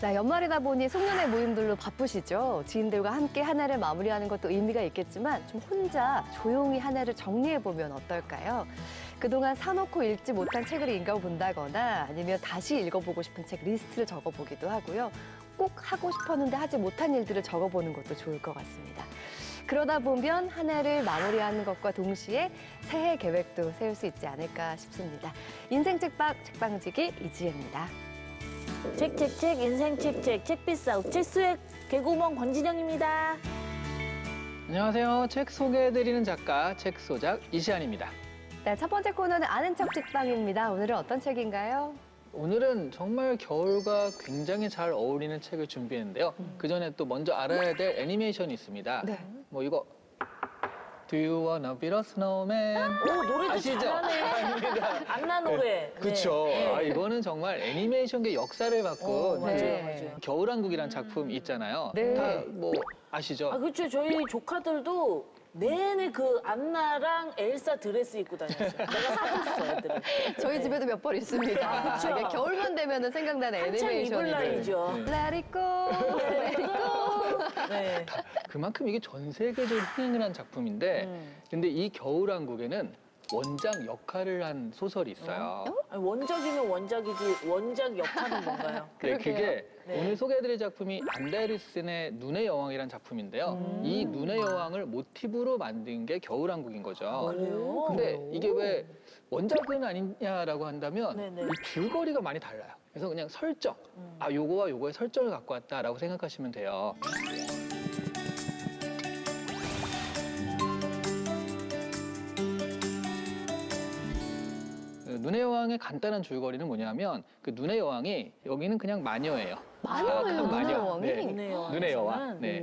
자, 연말이다 보니 송년회 모임들로 바쁘시죠? 지인들과 함께 한 해를 마무리하는 것도 의미가 있겠지만 좀 혼자 조용히 한 해를 정리해보면 어떨까요? 그동안 사놓고 읽지 못한 책을 읽어본다거나 아니면 다시 읽어보고 싶은 책 리스트를 적어보기도 하고요. 꼭 하고 싶었는데 하지 못한 일들을 적어보는 것도 좋을 것 같습니다. 그러다 보면 한 해를 마무리하는 것과 동시에 새해 계획도 세울 수 있지 않을까 싶습니다. 인생 책방, 책방지기 이지혜입니다. 책책책 인생 책책 책비싸고 책수액 개구멍 권진영입니다. 안녕하세요. 책 소개해드리는 작가 책소작 이시안입니다. 네, 첫 번째 코너는 아는 척 책방입니다. 오늘은 어떤 책인가요? 오늘은 정말 겨울과 굉장히 잘 어울리는 책을 준비했는데요. 그 전에 또 먼저 알아야 될 애니메이션이 있습니다. 네. 뭐 이거 Do you wanna be a snowman? 오, 노래도 아시죠? 잘하네. 아닙니다. 안나 노래. 그렇죠. 네. 아, 이거는 정말 애니메이션계 역사를 바꾼 맞아요, 네. 맞아요. 겨울왕국이라는 작품 있잖아요. 네. 다 뭐 아시죠? 아, 그렇죠. 저희 조카들도 내내 그 안나랑 엘사 드레스 입고 다녔어요. 내가 사줬어, 애들을. 저희 집에도 몇 번 있습니다. 그쵸? 이게 겨울만 되면 생각나는 한참 입을 애니메이션이죠. 나이죠. 네. Let it go, let it go. 네. 그만큼 이게 전 세계적으로 흥행을 한 작품인데 근데 이 겨울왕국에는 원작 역할을 한 소설이 있어요. 아니, 원작이면 원작이지 원작 역할은 뭔가요? 네, 그게 네. 오늘 소개해드릴 작품이 안데르센의 눈의 여왕이라는 작품인데요. 이 눈의 여왕을 모티브로 만든 게 겨울왕국인 거죠. 그래요? 근데 이게 왜 원작은 아니냐라고 한다면 네네. 이 줄거리가 많이 달라요. 그래서 그냥 설정, 아 요거와 요거의 설정을 갖고 왔다라고 생각하시면 돼요. 눈의 여왕의 간단한 줄거리는 뭐냐면 그 눈의 여왕이 여기는 그냥 마녀예요. 마녀예요, 사악한 눈의 마녀. 여왕이? 네. 눈의 여왕. 눈의 여왕. 네.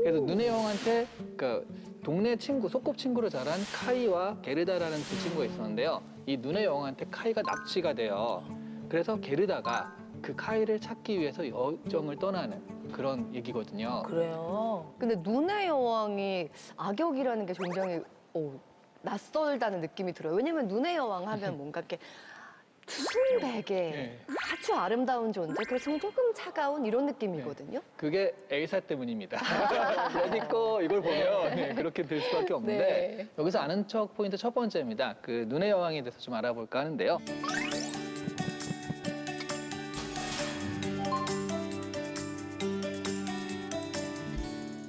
그래서 눈의 여왕한테 그 동네 친구, 소꿉친구로 자란 카이와 게르다라는 두 친구가 있었는데요. 이 눈의 여왕한테 카이가 납치가 돼요. 그래서 게르다가 그 카이를 찾기 위해서 여정을 떠나는 그런 얘기거든요. 그래요? 근데 눈의 여왕이 악역이라는 게 굉장히 낯설다는 느낌이 들어요. 왜냐면 눈의 여왕 하면 뭔가 이렇게 푸른베개, 네. 아주 아름다운 존재, 그래서 조금 차가운 이런 느낌이거든요. 그게 엘사 때문입니다. 레디꺼 이걸 보면 네, 그렇게 될 수밖에 없는데 네. 여기서 아는 척 포인트 첫 번째입니다. 그 눈의 여왕에 대해서 좀 알아볼까 하는데요.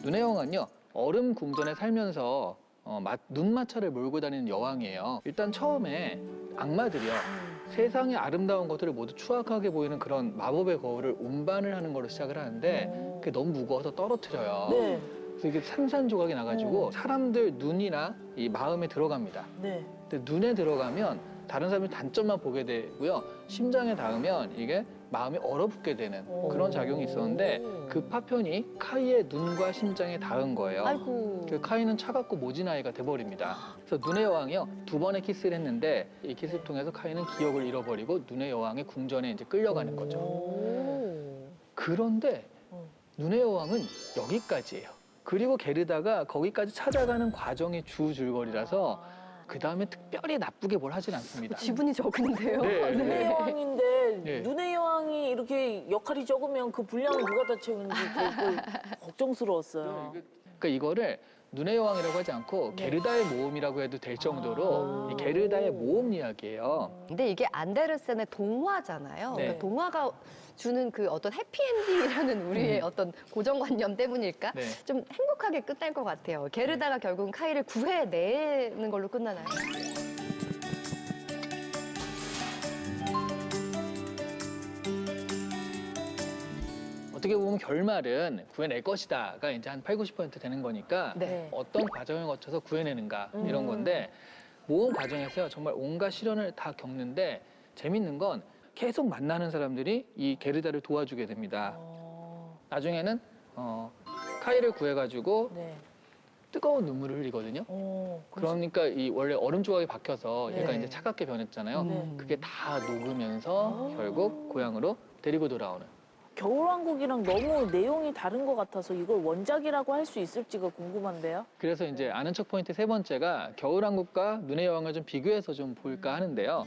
눈의 여왕은요 얼음 궁전에 살면서 눈마차를 몰고 다니는 여왕이에요. 일단 처음에 악마들이요 세상의 아름다운 것들을 모두 추악하게 보이는 그런 마법의 거울을 운반을 하는 걸로 시작을 하는데 그게 너무 무거워서 떨어뜨려요. 네. 그래서 이게 산산조각이 나가지고 사람들 눈이나 이 마음에 들어갑니다. 네. 근데 눈에 들어가면 다른 사람의 단점만 보게 되고요. 심장에 닿으면 이게 마음이 얼어붙게 되는 그런 작용이 있었는데 그 파편이 카이의 눈과 심장에 닿은 거예요. 아이고. 그 카이는 차갑고 모진 아이가 돼버립니다. 그래서 눈의 여왕이요 두 번의 키스를 했는데 이 키스를 통해서 카이는 기억을 잃어버리고 눈의 여왕의 궁전에 이제 끌려가는 거죠. 그런데 눈의 여왕은 여기까지예요. 그리고 게르다가 거기까지 찾아가는 과정이 주 줄거리라서 그 다음에 특별히 나쁘게 뭘 하진 않습니다. 지분이 적은데요. 네. 눈의 여왕인데 네. 눈의 여왕이 이렇게 역할이 적으면 그 분량을 누가 다 채우는지 되게 걱정스러웠어요. 그러니까 이거를 눈의 여왕이라고 하지 않고 게르다의 모험이라고 해도 될 정도로 이 게르다의 모험 이야기예요. 근데 이게 안데르센의 동화잖아요. 네. 그러니까 동화가 주는 그 어떤 해피엔딩이라는 우리의 어떤 고정관념 때문일까? 네. 좀 행복하게 끝날 것 같아요. 게르다가 결국은 카이를 구해내는 걸로 끝나나요? 어떻게 보면 결말은 구해낼 것이다가 이제 한 80~90% 되는 거니까 네. 어떤 과정을 거쳐서 구해내는가 이런 건데 모험 과정에서 정말 온갖 시련을 다 겪는데 재밌는 건 계속 만나는 사람들이 이 게르다를 도와주게 됩니다. 나중에는 카이를 구해가지고 네. 뜨거운 눈물을 흘리거든요. 그러니까 이 원래 얼음 조각이 박혀서 얘가 네. 이제 차갑게 변했잖아요. 네. 그게 다 녹으면서 결국 고향으로 데리고 돌아오는. 겨울왕국이랑 너무 내용이 다른 것 같아서 이걸 원작이라고 할 수 있을지가 궁금한데요. 그래서 이제 아는 척 포인트 세 번째가 겨울왕국과 눈의 여왕을 좀 비교해서 좀 볼까 하는데요.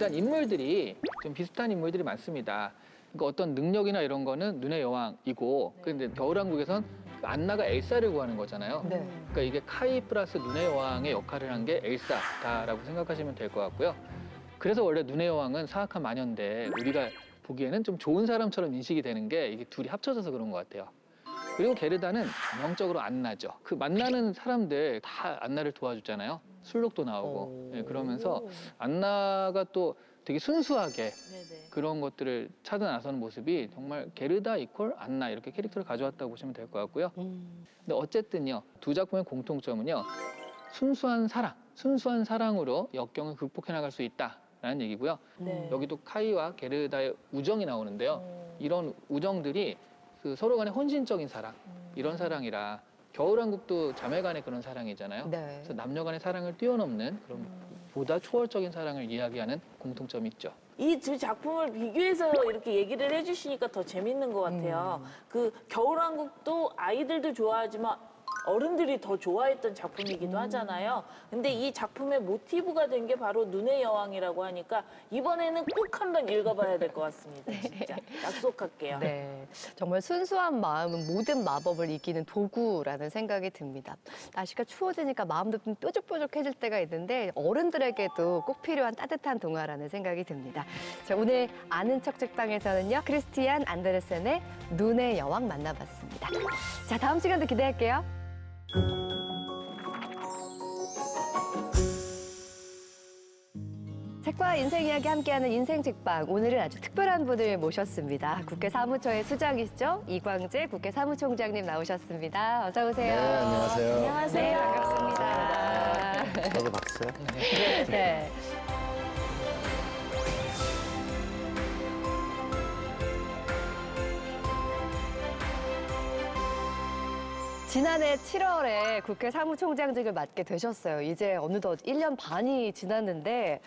일단 인물들이 좀 비슷한 인물들이 많습니다. 그러니까 어떤 능력이나 이런 거는 눈의 여왕이고, 그런데 겨울왕국에선 안나가 엘사를 구하는 거잖아요. 네. 그러니까 이게 카이 플러스 눈의 여왕의 역할을 한 게 엘사다라고 생각하시면 될 것 같고요. 그래서 원래 눈의 여왕은 사악한 마녀인데 우리가 보기에는 좀 좋은 사람처럼 인식이 되는 게 이게 둘이 합쳐져서 그런 것 같아요. 그리고 게르다는 전형적으로 안나죠. 그 만나는 사람들 다 안나를 도와주잖아요. 술록도 나오고. 예, 그러면서 안나가 또 되게 순수하게 네네. 그런 것들을 찾아 나서는 모습이 정말 게르다 이퀄 안나 이렇게 캐릭터를 가져왔다고 보시면 될 것 같고요. 근데 어쨌든요, 두 작품의 공통점은요, 순수한 사랑으로 역경을 극복해 나갈 수 있다라는 얘기고요. 네. 여기도 카이와 게르다의 우정이 나오는데요. 이런 우정들이 그 서로 간의 혼신적인 사랑, 이런 사랑이라 겨울왕국도 자매 간의 그런 사랑이잖아요. 네. 그래서 남녀 간의 사랑을 뛰어넘는 그런 보다 초월적인 사랑을 이야기하는 공통점이 있죠. 이 두 작품을 비교해서 이렇게 얘기를 해주시니까 더 재밌는 것 같아요. 그 겨울왕국도 아이들도 좋아하지만 어른들이 더 좋아했던 작품이기도 하잖아요. 근데 이 작품의 모티브가 된 게 바로 눈의 여왕이라고 하니까 이번에는 꼭 한번 읽어봐야 될 것 같습니다. 진짜 약속할게요. 네, 정말 순수한 마음은 모든 마법을 이기는 도구라는 생각이 듭니다. 날씨가 추워지니까 마음도 좀 뾰족뾰족해질 때가 있는데 어른들에게도 꼭 필요한 따뜻한 동화라는 생각이 듭니다. 자, 오늘 아는 척 책방에서는요, 크리스티안 안데르센의 눈의 여왕 만나봤습니다. 자, 다음 시간도 기대할게요. 책과 인생 이야기 함께하는 인생 책방, 오늘은 아주 특별한 분을 모셨습니다. 국회 사무처의 수장이시죠? 이광재 국회 사무총장님 나오셨습니다. 어서 오세요. 네, 안녕하세요. 안녕하세요. 네, 반갑습니다. 저도 박수요. 네. 지난해 7월에 국회 사무총장직을 맡게 되셨어요. 이제 어느덧 1년 반이 지났는데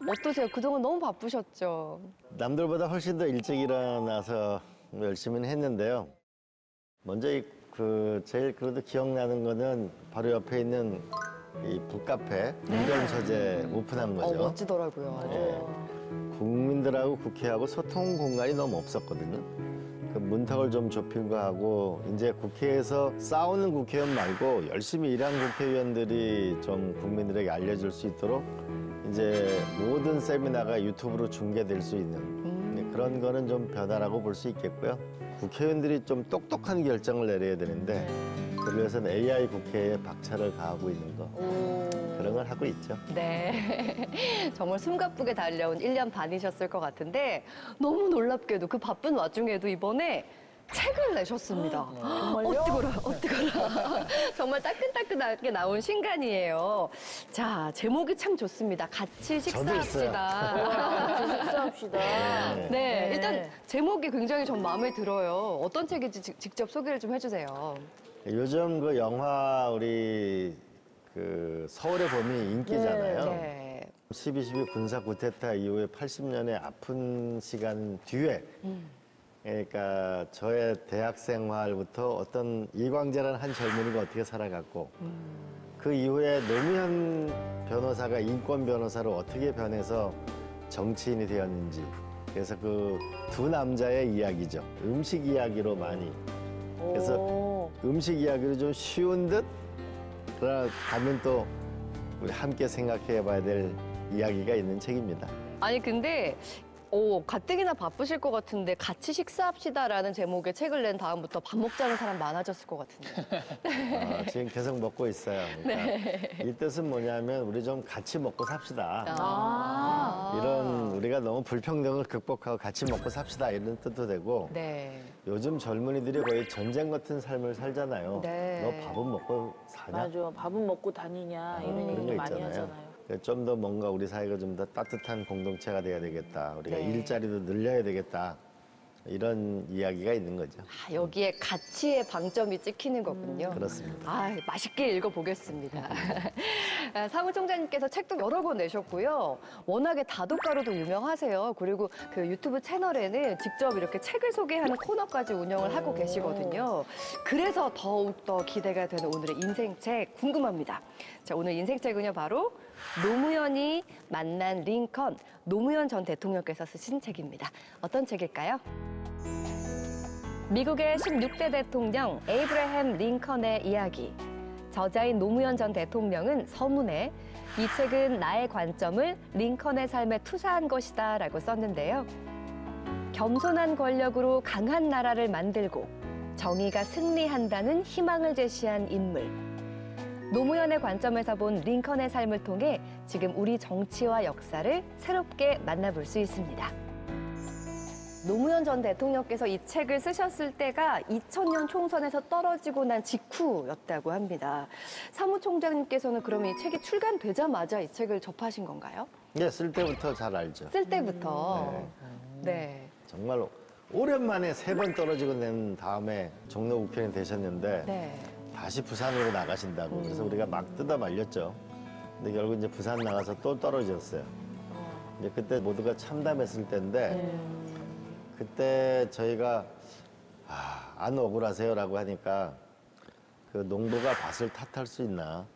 어떠세요? 그동안 너무 바쁘셨죠? 남들보다 훨씬 더 일찍 일어나서 열심히 했는데요. 먼저 제일 그래도 기억나는 거는 바로 옆에 있는 이 북카페 운전서재 오픈한 거죠. 멋지더라고요. 예. 국민들하고 국회하고 소통 공간이 너무 없었거든요. 그 문턱을 좀 좁힌 거 하고 이제 국회에서 싸우는 국회의원 말고 열심히 일한 국회의원들이 좀 국민들에게 알려줄 수 있도록 이제 모든 세미나가 유튜브로 중계될 수 있는 그런 거는 좀 변화라고 볼 수 있겠고요. 국회의원들이 좀 똑똑한 결정을 내려야 되는데 그걸 위해서는 AI 국회에 박차를 가하고 있는 거 그런 걸 하고 있죠. 네. 정말 숨가쁘게 달려온 1년 반이셨을 것 같은데 너무 놀랍게도 그 바쁜 와중에도 이번에 책을 내셨습니다. 정말요? 어뜨거라. 정말 따끈따끈하게 나온 신간이에요. 자, 제목이 참 좋습니다. 같이 저도 있어요. 식사합시다. 식사합시다. 네, 네. 일단 제목이 굉장히 전 마음에 들어요. 어떤 책인지 직접 소개를 좀 해주세요. 요즘 그 영화 우리 그 서울의 봄이 인기잖아요. 네. 12.12 군사 쿠데타 이후에 80년의 아픈 시간 뒤에 그러니까 저의 대학 생활부터 어떤 이광재라는 한 젊은이가 어떻게 살아갔고 그 이후에 노무현 변호사가 인권 변호사로 어떻게 변해서 정치인이 되었는지 그래서 그 두 남자의 이야기죠. 음식 이야기로 많이 그래서 오. 음식 이야기로 좀 쉬운 듯 그러나 가면 또 우리 함께 생각해 봐야 될 이야기가 있는 책입니다. 아니 근데 가뜩이나 바쁘실 것 같은데 같이 식사합시다라는 제목의 책을 낸 다음부터 밥 먹자는 사람 많아졌을 것 같은데. 지금 계속 먹고 있어요. 그러니까 이 뜻은 뭐냐면 우리 좀 같이 먹고 삽시다. 이런 우리가 너무 불평등을 극복하고 같이 먹고 삽시다 이런 뜻도 되고 네. 요즘 젊은이들이 거의 전쟁 같은 삶을 살잖아요. 네. 너 밥은 먹고 사냐? 맞아. 밥은 먹고 다니냐 이런 얘기 그런 좀 거 많이 있잖아요. 하잖아요. 좀 더 뭔가 우리 사회가 좀 더 따뜻한 공동체가 돼야 되겠다. 우리가 네. 일자리도 늘려야 되겠다. 이런 이야기가 있는 거죠. 여기에 가치의 방점이 찍히는 거군요. 그렇습니다. 맛있게 읽어보겠습니다. 사무총장님께서 책도 여러 권 내셨고요. 워낙에 다독가루도 유명하세요. 그리고 그 유튜브 채널에는 직접 이렇게 책을 소개하는 코너까지 운영을 하고 계시거든요. 그래서 더욱더 기대가 되는 오늘의 인생책 궁금합니다. 자, 오늘 인생책은요, 바로 노무현이 만난 링컨, 노무현 전 대통령께서 쓰신 책입니다. 어떤 책일까요? 미국의 16대 대통령 에이브러햄 링컨의 이야기. 저자인 노무현 전 대통령은 서문에 이 책은 나의 관점을 링컨의 삶에 투사한 것이다 라고 썼는데요. 겸손한 권력으로 강한 나라를 만들고 정의가 승리한다는 희망을 제시한 인물. 노무현의 관점에서 본 링컨의 삶을 통해 지금 우리 정치와 역사를 새롭게 만나볼 수 있습니다. 노무현 전 대통령께서 이 책을 쓰셨을 때가 2000년 총선에서 떨어지고 난 직후였다고 합니다. 사무총장님께서는 그러면 이 책이 출간되자마자 이 책을 접하신 건가요? 네, 쓸 때부터 잘 알죠. 쓸 때부터. 네. 정말 오랜만에 3번 떨어지고 난 다음에 종로 국회의원이 되셨는데 네. 다시 부산으로 나가신다고. 그래서 우리가 막 뜯어 말렸죠. 근데 결국 이제 부산 나가서 또 떨어졌어요. 이제 그때 모두가 참담했을 때인데 그때 저희가 안 억울하세요라고 하니까 그 농부가 밭을 탓할 수 있나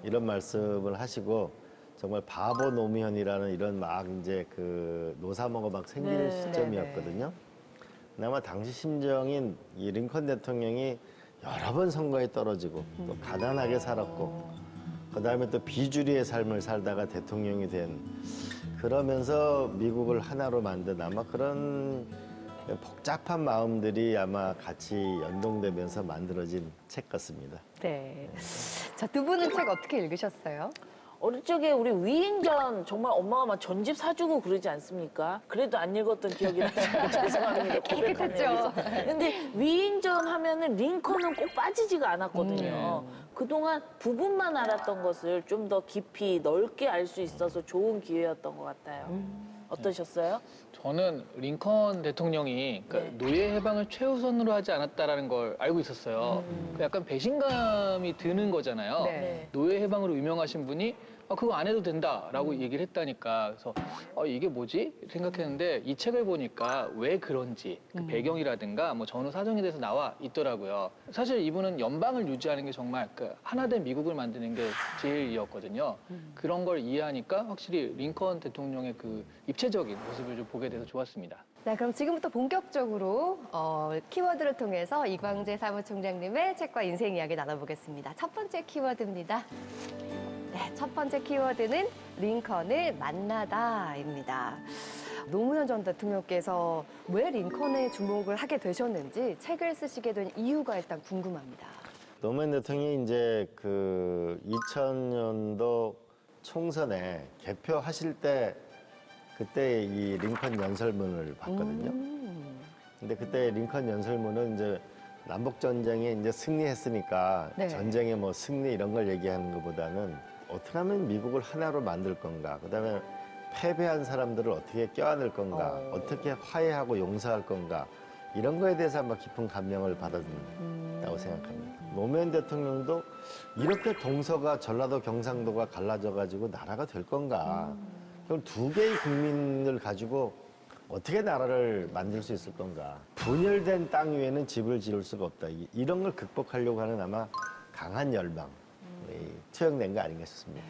이런 말씀을 하시고 정말 바보 노무현이라는 이런 막 이제 그 노사모가 막 생기는 네. 시점이었거든요. 아마 당시 심정인 이 링컨 대통령이 여러 번 선거에 떨어지고 또 가난하게 살았고 그다음에 또 비주류의 삶을 살다가 대통령이 된 그러면서 미국을 하나로 만든 아마 그런 복잡한 마음들이 아마 같이 연동되면서 만들어진 책 같습니다. 네. 자, 두 분은 책 어떻게 읽으셨어요? 어릴 적에 우리 위인전 정말 엄마가 막 전집 사주고 그러지 않습니까? 그래도 안 읽었던 기억이 나서 죄송합니다. 깨끗했죠. 근데 위인전 하면은 링컨은 꼭 빠지지가 않았거든요. 그동안 부분만 알았던 것을 좀 더 깊이 넓게 알 수 있어서 좋은 기회였던 것 같아요. 어떠셨어요? 저는 링컨 대통령이 그러니까 노예 해방을 최우선으로 하지 않았다라는 걸 알고 있었어요. 약간 배신감이 드는 거잖아요. 네. 노예 해방으로 유명하신 분이 그거 안 해도 된다라고 얘기를 했다니까 그래서 이게 뭐지 생각했는데 이 책을 보니까 왜 그런지 그 배경이라든가 뭐 전후 사정에 대해서 나와 있더라고요. 사실 이분은 연방을 유지하는 게 정말 그 하나된 미국을 만드는 게 제일이었거든요. 그런 걸 이해하니까 확실히 링컨 대통령의 그 입체적인 모습을 좀 보게 돼서 좋았습니다. 네, 그럼 지금부터 본격적으로 키워드를 통해서 이광재 사무총장님의 책과 인생 이야기 나눠보겠습니다. 첫 번째 키워드입니다. 네, 첫 번째 키워드는 링컨을 만나다입니다. 노무현 전 대통령께서 왜 링컨에 주목을 하게 되셨는지 책을 쓰시게 된 이유가 일단 궁금합니다. 노무현 대통령이 이제 그 2000년도 총선에 개표하실 때 그때 이 링컨 연설문을 봤거든요. 근데 그때 링컨 연설문은 이제 남북 전쟁에 이제 승리했으니까 네. 전쟁의 뭐 승리 이런 걸 얘기하는 것보다는 어떻게 하면 미국을 하나로 만들 건가, 그다음에 패배한 사람들을 어떻게 껴안을 건가, 어떻게 화해하고 용서할 건가 이런 거에 대해서 아마 깊은 감명을 받았다고 생각합니다. 노무현 대통령도 이렇게 동서가 전라도 경상도가 갈라져 가지고 나라가 될 건가? 그럼 두 개의 국민을 가지고 어떻게 나라를 만들 수 있을 건가? 분열된 땅 위에는 집을 지을 수가 없다. 이런 걸 극복하려고 하는 아마 강한 열망, 투영된 거 아닌가 싶습니다.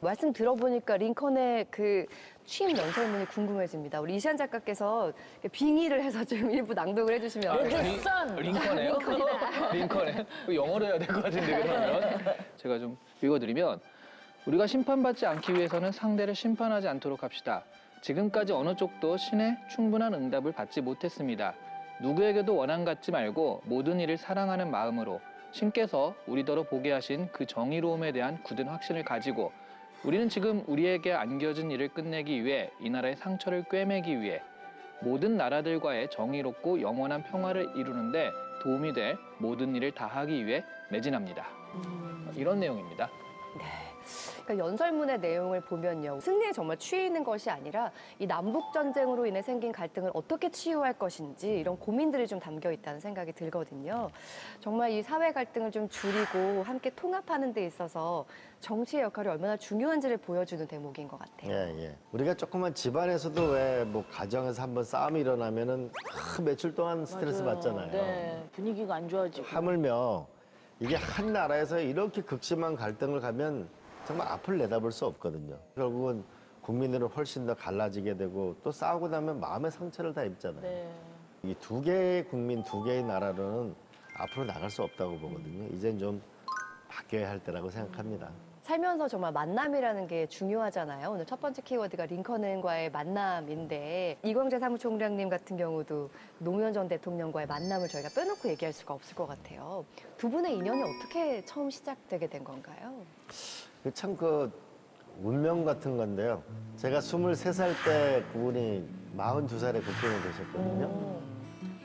말씀 들어보니까 링컨의 그 취임 연설문이 궁금해집니다. 우리 이시안 작가께서 빙의를 해서 좀 일부 낭독을 해주시면 링컨이에요? 링컨에 영어로 해야 될 것 같은데 그러면 제가 좀 읽어드리면 우리가 심판받지 않기 위해서는 상대를 심판하지 않도록 합시다. 지금까지 어느 쪽도 신의 충분한 응답을 받지 못했습니다. 누구에게도 원한 갖지 말고 모든 일을 사랑하는 마음으로 신께서 우리더러 보게 하신 그 정의로움에 대한 굳은 확신을 가지고 우리는 지금 우리에게 안겨진 일을 끝내기 위해 이 나라의 상처를 꿰매기 위해 모든 나라들과의 정의롭고 영원한 평화를 이루는데 도움이 될 모든 일을 다하기 위해 매진합니다. 이런 내용입니다. 그러니까 연설문의 내용을 보면요. 승리에 정말 취해 있는 것이 아니라 이 남북 전쟁으로 인해 생긴 갈등을 어떻게 치유할 것인지 이런 고민들이 좀 담겨 있다는 생각이 들거든요. 정말 이 사회 갈등을 좀 줄이고 함께 통합하는 데 있어서 정치의 역할이 얼마나 중요한지를 보여주는 대목인 것 같아요. 예. 우리가 조그만 집안에서도 왜 뭐 가정에서 한번 싸움이 일어나면은 며칠 동안 스트레스 맞아요. 받잖아요. 네, 분위기가 안 좋아지고. 하물며 이게 한 나라에서 이렇게 극심한 갈등을 가면 정말 앞을 내다볼 수 없거든요. 결국은 국민들은 훨씬 더 갈라지게 되고 또 싸우고 나면 마음의 상처를 다 입잖아요. 네. 이 두 개의 국민, 두 개의 나라로는 앞으로 나갈 수 없다고 보거든요. 이젠 좀 바뀌어야 할 때라고 생각합니다. 살면서 정말 만남이라는 게 중요하잖아요. 오늘 첫 번째 키워드가 링컨과의 만남인데 이광재 사무총장님 같은 경우도 노무현 전 대통령과의 만남을 저희가 빼놓고 얘기할 수가 없을 것 같아요. 두 분의 인연이 어떻게 처음 시작되게 된 건가요? 참 운명 같은 건데요. 제가 23살 때 그분이 42살에 국회의원이 되셨거든요.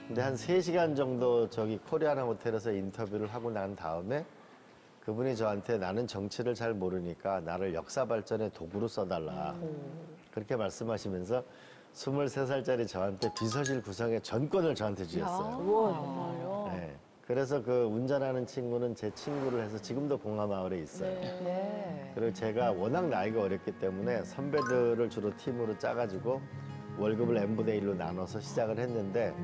근데 한 3시간 정도 저기 코리아나 호텔에서 인터뷰를 하고 난 다음에 그분이 저한테 나는 정치를 잘 모르니까 나를 역사 발전의 도구로 써달라. 그렇게 말씀하시면서 23살짜리 저한테 비서실 구성의 전권을 저한테 주셨어요. 우와, 정말요? 네. 그래서 그 운전하는 친구는 제 친구를 해서 지금도 봉하마을에 있어요. 네. 그리고 제가 워낙 나이가 어렸기 때문에 선배들을 주로 팀으로 짜가지고 월급을 n분의 1로 나눠서 시작을 했는데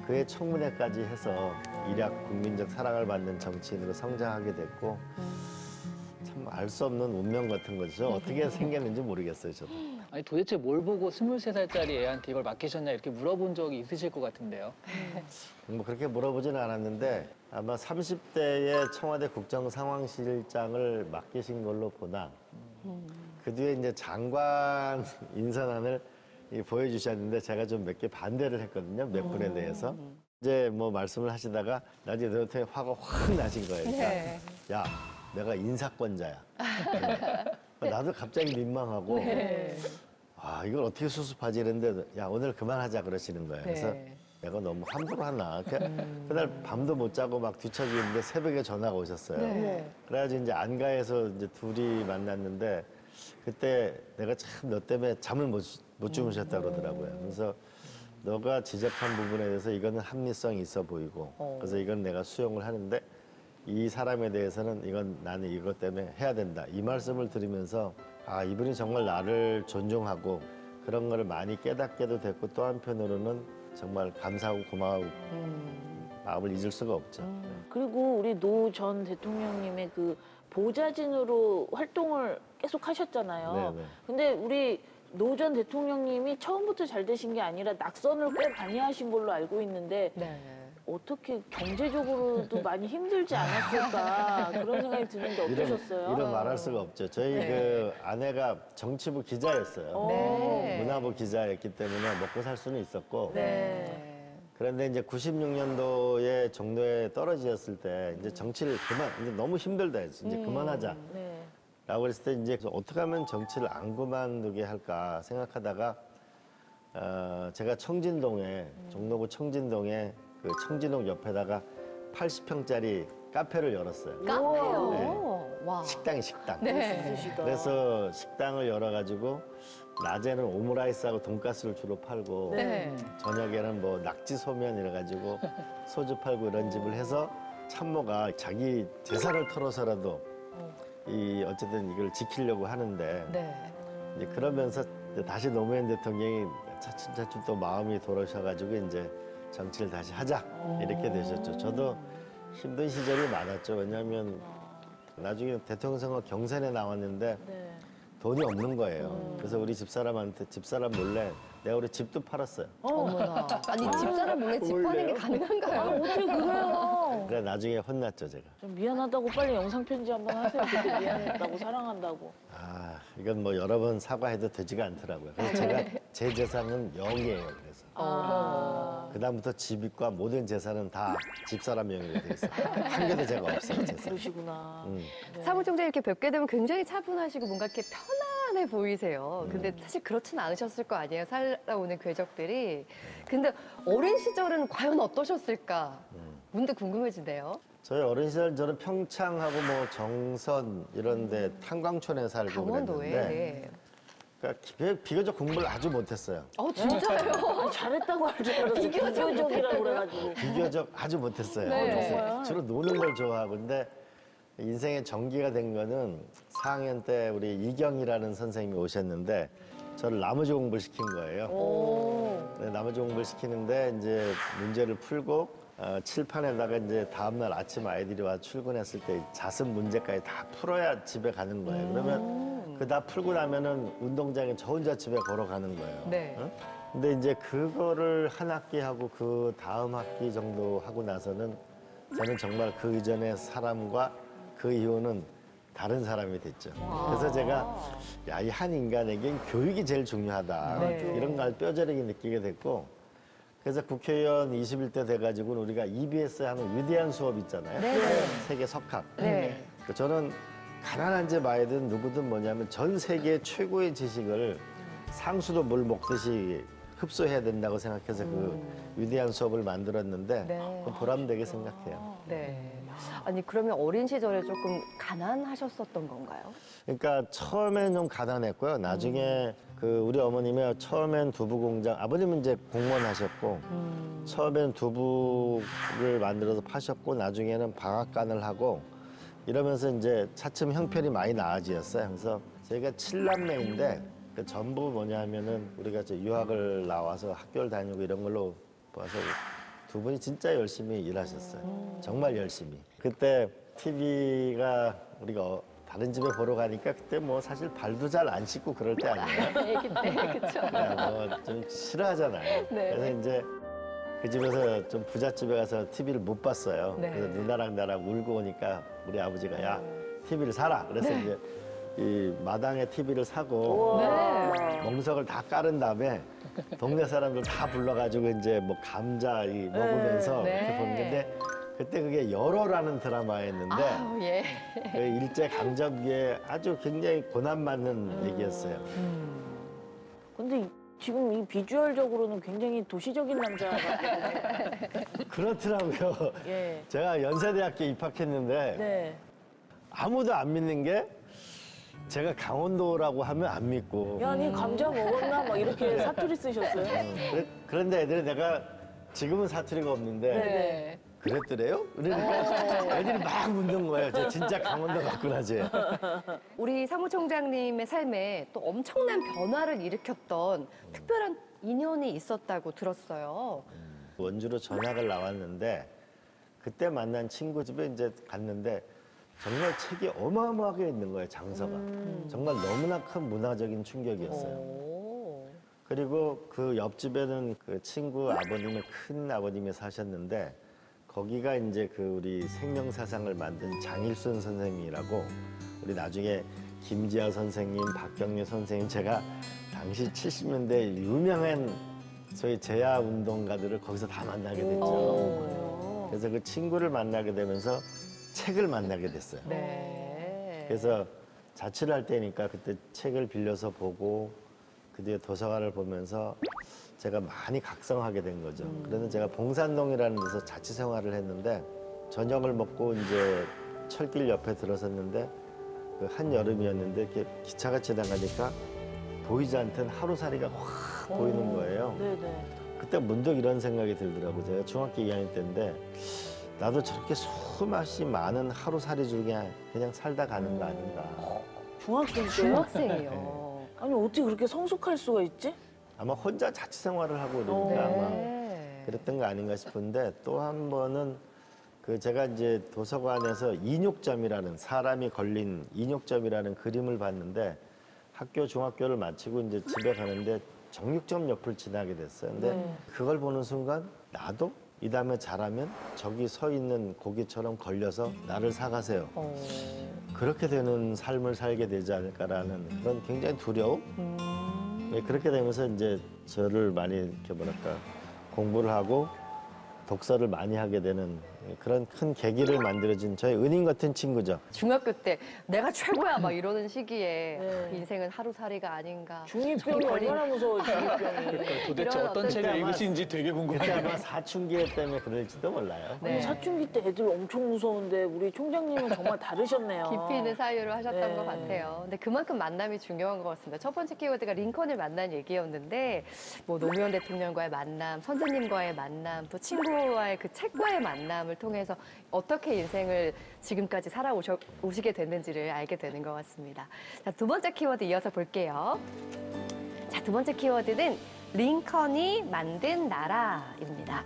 그의 청문회까지 해서 일약 국민적 사랑을 받는 정치인으로 성장하게 됐고 참 알 수 없는 운명 같은 거죠. 어떻게 생겼는지 모르겠어요, 저도. 아니 도대체 뭘 보고 23살짜리 애한테 이걸 맡기셨냐 이렇게 물어본 적이 있으실 것 같은데요. 뭐 그렇게 물어보지는 않았는데 아마 30대에 청와대 국정상황실장을 맡기신 걸로 보나 그 뒤에 이제 장관 인선안을 보여주셨는데 제가 좀 몇 개 반대를 했거든요. 몇 분에 대해서. 이제 뭐 말씀을 하시다가 나중에 대통령이 화가 확 나신 거예요. 그러니까 네. 야, 내가 인사권자야. 나도 갑자기 민망하고 네. 아, 이걸 어떻게 수습하지 이랬는데 야, 오늘 그만하자 그러시는 거예요. 그래서 네. 내가 너무 함부로 하나. 그날 밤도 못 자고 막 뒤척이는데 새벽에 전화가 오셨어요. 네. 그래가지고 이제 안가에서 이제 둘이 만났는데 그때 내가 참 너 때문에 잠을 못 주무셨다 그러더라고요. 그래서 너가 지적한 부분에 대해서 이거는 합리성이 있어 보이고 그래서 이건 내가 수용을 하는데 이 사람에 대해서는 이건 나는 이것 때문에 해야 된다. 이 말씀을 들으면서 아, 이분이 정말 나를 존중하고 그런 거를 많이 깨닫게도 됐고 또 한편으로는 정말 감사하고 고마워 마음을 잊을 수가 없죠. 그리고 우리 노 전 대통령님의 그 보좌진으로 활동을 계속 하셨잖아요. 네네. 근데 우리 노 전 대통령님이 처음부터 잘 되신 게 아니라 낙선을 꽤 많이 하신 걸로 알고 있는데 네. 어떻게 경제적으로도 많이 힘들지 않았을까 그런 생각이 드는데 어떠셨어요? 이런 말할 수가 없죠. 저희 네. 그 아내가 정치부 기자였어요. 네. 문화부 기자였기 때문에 먹고 살 수는 있었고 네. 그런데 이제 96년도에 종로에 떨어지셨을 때 이제 정치를 이제 너무 힘들다 했어. 이제 그만하자. 네. 라고 그랬을 때 이제 어떻게 하면 정치를 안 그만두게 할까 생각하다가 제가 청진동에 종로구 청진동에 그 청진동 옆에다가 80평짜리 카페를 열었어요. 카페요? 네. 와. 식당. 네. 있으시다. 그래서 식당을 열어가지고 낮에는 오므라이스하고 돈가스를 주로 팔고 네. 저녁에는 뭐 낙지 소면 이래가지고 소주 팔고 이런 집을 해서 참모가 자기 재산을 털어서라도 어쨌든 이걸 지키려고 하는데 네. 이제 그러면서 이제 다시 노무현 대통령이 차츰차츰 또 마음이 돌아오셔가지고 이제 정치를 다시 하자 이렇게 되셨죠. 저도 힘든 시절이 많았죠. 왜냐하면 나중에 대통령 선거 경선에 나왔는데 네. 돈이 없는 거예요. 그래서 우리 집사람 몰래 내가 우리 집도 팔았어요. 어머나. 아니 집사람 몰래 집 파는 게 가능한가요? 어떻게 그래요? 그래 나중에 혼났죠 제가. 좀 미안하다고 빨리 영상 편지 한번 하세요. 그때 미안했다고 사랑한다고. 아 이건 뭐 여러 번 사과해도 되지가 않더라고요. 그래서 제가 제 재산은 0이에요. 그래서 그다음부터 집과 모든 재산은 다 집사람 명의로 돼 있어요. 한 개도 제가 없어요. 재산. 그러시구나. 사무총장 이렇게 뵙게 되면 굉장히 차분하시고 뭔가 이렇게 편안해 보이세요. 근데 사실 그렇진 않으셨을 거 아니에요. 살아오는 궤적들이. 근데 어린 시절은 과연 어떠셨을까? 문득 궁금해지네요. 저희 어린 시절 저는 평창하고 뭐 정선 이런데 탄광촌에 살고 강원도에. 그랬는데 네. 그러니까 비교적 공부를 아주 못했어요. 진짜요? 아, 잘했다고 할 줄 알았어. 비교적이라고 그래가지고. 비교적 아주 못했어요. 네. 그래서 정말? 주로 노는 걸 좋아하고 근데 인생의 전기가 된 거는 4학년 때 우리 이경이라는 선생님이 오셨는데 저를 나머지 공부를 시킨 거예요. 오. 네, 나머지 공부를 시키는데 이제 문제를 풀고 칠판에다가 이제 다음날 아침 아이들이 와 출근했을 때 자습 문제까지 다 풀어야 집에 가는 거예요. 그러면 그 다 풀고 나면은 운동장에 저 혼자 집에 걸어가는 거예요. 네. 어? 근데 이제 그거를 한 학기 하고 그 다음 학기 정도 하고 나서는 저는 정말 그 이전의 사람과 그 이후는 다른 사람이 됐죠. 그래서 제가 야, 이 한 인간에겐 교육이 제일 중요하다. 네. 이런 걸 뼈저리게 느끼게 됐고 그래서 국회의원 21대 돼가지고 우리가 EBS에 하는 위대한 수업 있잖아요. 네. 세계 석학. 네. 저는 가난한 집 아이든 누구든 뭐냐면 전 세계 최고의 지식을 상수도 물 먹듯이 흡수해야 된다고 생각해서 그 위대한 수업을 만들었는데 네. 보람되게 생각해요. 네. 아니 그러면 어린 시절에 조금 가난하셨었던 건가요? 그러니까 처음엔 좀 가난했고요. 나중에 그 우리 어머님이 처음엔 두부 공장, 아버님은 이제 공무원 하셨고 처음엔 두부를 만들어서 파셨고 나중에는 방앗간을 하고 이러면서 이제 차츰 형편이 많이 나아지었어요. 그래서 저희가 7남매인데 그 전부 뭐냐면은 우리가 저 유학을 나와서 학교를 다니고 이런 걸로 봐서 두 분이 진짜 열심히 일하셨어요. 정말 열심히. 그때 TV가 우리가 다른 집에 보러 가니까 그때 뭐 사실 발도 잘 안 씻고 그럴 때 아니에요. 애기 때 그렇죠. 뭐 좀 싫어하잖아요. 네. 그래서 이제 그 집에서 좀 부잣집에 가서 TV를 못 봤어요. 네. 그래서 누나랑 나랑 울고 오니까 우리 아버지가 야 TV를 사라. 그래서 이제 이 마당에 TV를 사고 네. 멍석을 다 깔은 다음에 동네 사람들 다 불러가지고 이제 뭐 감자 먹으면서 네. 이렇게 보는 건데 그때 그게 열어라는 드라마였는데 아우, 예. 그 일제 강점기에 아주 굉장히 고난 받는 얘기였어요. 근데 지금 이 비주얼적으로는 굉장히 도시적인 남자 같아요. 그렇더라고요. 예. 제가 연세대학교 입학했는데 네. 아무도 안 믿는 게 제가 강원도라고 하면 안 믿고 야, 니 감자 먹었나? 막 이렇게 사투리 쓰셨어요? 그런데 애들이 내가 지금은 사투리가 없는데 네. 그랬더래요? 그러니까 애들이 막 묻는 거예요. 저 진짜 강원도 갔구나, 쟤. 우리 사무총장님의 삶에 또 엄청난 변화를 일으켰던 특별한 인연이 있었다고 들었어요. 원주로 전학을 나왔는데 그때 만난 친구 집에 이제 갔는데 정말 책이 어마어마하게 있는 거예요, 장서가. 정말 너무나 큰 문화적인 충격이었어요. 오. 그리고 그 옆집에는 그 친구 아버님의 큰 아버님이 사셨는데 거기가 이제 그 우리 생명사상을 만든 장일순 선생님이라고 우리 나중에 김지아 선생님, 박경리 선생님 제가 당시 70년대 유명한 소위 제야 운동가들을 거기서 다 만나게 됐죠. 오. 그래서 그 친구를 만나게 되면서 책을 만나게 됐어요. 네. 그래서 자취를 할 때니까 그때 책을 빌려서 보고 그 뒤에 도서관을 보면서 제가 많이 각성하게 된 거죠. 그래서 제가 봉산동이라는 데서 자취 생활을 했는데 저녁을 먹고 이제 철길 옆에 들어섰는데 그 한여름이었는데 이렇게 기차가 지나가니까 보이지 않던 하루살이가 확 보이는 거예요. 네네. 그때 문득 이런 생각이 들더라고요. 제가 중학교 2학년 때인데 나도 저렇게 수맛이 많은 하루살이 중에 그냥 살다 가는 거 아닌가. 중학생 때요? 중학생이요. 아니, 어떻게 그렇게 성숙할 수가 있지? 아마 혼자 자취 생활을 하고 그러니까 아마 네. 그랬던 거 아닌가 싶은데 또 한 번은 그 제가 이제 도서관에서 인육점이라는 사람이 걸린 인육점이라는 그림을 봤는데 학교 중학교를 마치고 이제 집에 가는데 정육점 옆을 지나게 됐어요. 근데 네. 그걸 보는 순간 나도 이 다음에 자라면 저기 서 있는 고기처럼 걸려서 나를 사가세요. 어. 그렇게 되는 삶을 살게 되지 않을까라는 그런 굉장히 두려움? 네, 그렇게 되면서 이제 저를 많이 이렇게 뭐랄까 공부를 하고 독서를 많이 하게 되는 그런 큰 계기를 만들어준 저의 은인 같은 친구죠. 중학교 때 내가 최고야 막 이러는 시기에 네. 인생은 하루살이가 아닌가. 중이병이 얼마나 무서워, 중이병이. 도대체 이런 어떤 어떤 책을 아마- 읽으신지 되게 그때 궁금해요. 아마 사춘기 때문에 그럴지도 몰라요. 네. 아니, 사춘기 때 애들 엄청 무서운데 우리 총장님은 정말 다르셨네요. 깊이 있는 사유를 하셨던 네. 것 같아요. 근데 그만큼 만남이 중요한 것 같습니다. 첫 번째 키워드가 링컨을 만난 얘기였는데 뭐 노무현 대통령과의 만남, 선생님과의 만남, 또 친구와의 그 책과의 만남을 통해서 어떻게 인생을 지금까지 살아오시게 됐는지를 알게 되는 것 같습니다. 자, 두 번째 키워드 이어서 볼게요. 자, 두 번째 키워드는 링컨이 만든 나라입니다.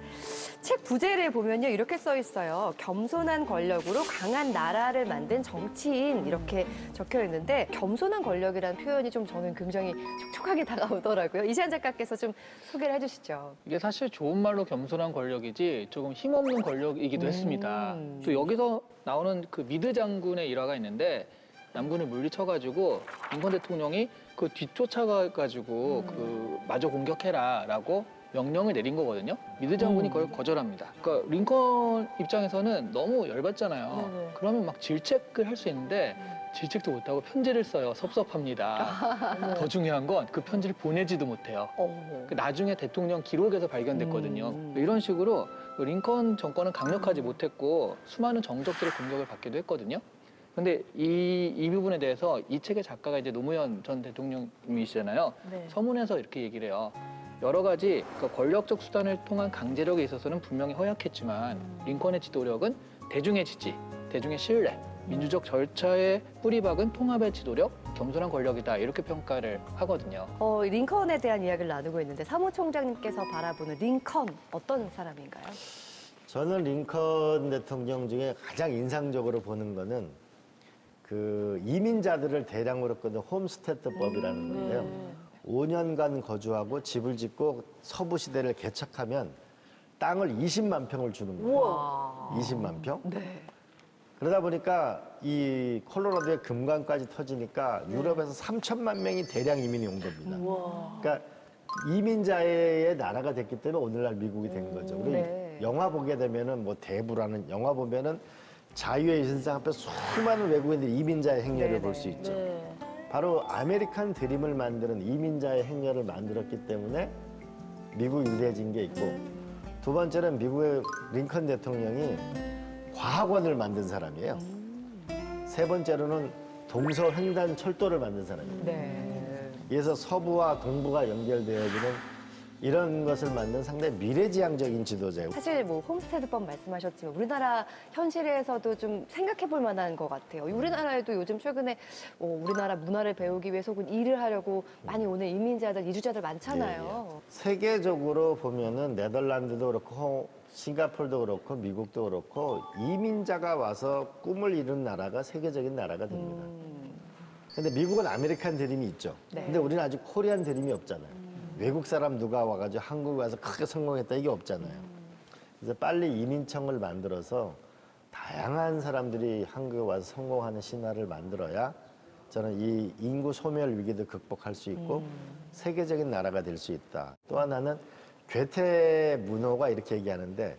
책 부제를 보면요, 이렇게 써 있어요. 겸손한 권력으로 강한 나라를 만든 정치인, 이렇게 적혀 있는데, 겸손한 권력이라는 표현이 좀 저는 굉장히 촉촉하게 다가오더라고요. 이시안 작가께서 좀 소개를 해주시죠. 이게 사실 좋은 말로 겸손한 권력이지 조금 힘없는 권력이기도 했습니다. 또 여기서 나오는 그 미드 장군의 일화가 있는데 남군을 물리쳐가지고 링컨 대통령이 그 뒤쫓아가가지고 그 마저 공격해라라고 명령을 내린 거거든요. 미드 장군이 그걸 거절합니다. 그러니까 링컨 입장에서는 너무 열받잖아요. 네네. 그러면 막 질책을 할 수 있는데 질책도 못하고 편지를 써요. 섭섭합니다. 더 중요한 건 그 편지를 보내지도 못해요. 그 나중에 대통령 기록에서 발견됐거든요. 이런 식으로 링컨 정권은 강력하지 못했고 수많은 정적들의 공격을 받기도 했거든요. 근데 이 부분에 대해서 이 책의 작가가 이제 노무현 전 대통령이시잖아요. 네. 서문에서 이렇게 얘기를 해요. 여러 가지 권력적 수단을 통한 강제력에 있어서는 분명히 허약했지만 링컨의 지도력은 대중의 지지, 대중의 신뢰, 민주적 절차의 뿌리박은 통합의 지도력, 겸손한 권력이다 이렇게 평가를 하거든요. 링컨에 대한 이야기를 나누고 있는데 사무총장님께서 바라보는 링컨 어떤 사람인가요? 저는 링컨 대통령 중에 가장 인상적으로 보는 거는 그 이민자들을 대량으로 끊는 홈스테이법이라는 건데요. 5년간 거주하고 집을 짓고 서부 시대를 개척하면 땅을 20만 평을 주는 거예요. 우와. 20만 평? 네. 그러다 보니까 이 콜로라도의 금강까지 터지니까 유럽에서 3천만 명이 대량 이민이 온 겁니다. 우와. 그러니까 이민자의 나라가 됐기 때문에 오늘날 미국이 된 거죠. 우리 네. 영화 보게 되면은 뭐 대부라는 영화 보면은 자유의 신상 앞에 수많은 외국인들이 이민자의 행렬을 볼 수 있죠. 네. 바로 아메리칸 드림을 만드는 이민자의 행렬을 만들었기 때문에 미국이 유리해진 게 있고 두 번째는 미국의 링컨 대통령이 과학원을 만든 사람이에요. 세 번째로는 동서횡단 철도를 만든 사람이에요. 네. 그래서 서부와 동부가 연결되어지는 이런 것을 만든 상당히 미래지향적인 지도자예요. 사실 뭐 홈스테이법 말씀하셨지만 우리나라 현실에서도 좀 생각해 볼 만한 것 같아요. 우리나라에도 요즘 최근에 우리나라 문화를 배우기 위해서 혹은 일을 하려고 많이 오는 이민자들, 이주자들 많잖아요. 세계적으로 보면은 네덜란드도 그렇고 싱가포르도 그렇고 미국도 그렇고 이민자가 와서 꿈을 이룬 나라가 세계적인 나라가 됩니다. 근데 미국은 아메리칸 드림이 있죠. 네. 근데 우리는 아직 코리안 드림이 없잖아요. 외국 사람 누가 와가지고 한국에 와서 크게 성공했다 이게 없잖아요. 그래서 빨리 이민청을 만들어서 다양한 사람들이 한국에 와서 성공하는 신화를 만들어야 저는 이 인구 소멸 위기도 극복할 수 있고 세계적인 나라가 될 수 있다. 또 하나는 괴테 문호가 이렇게 얘기하는데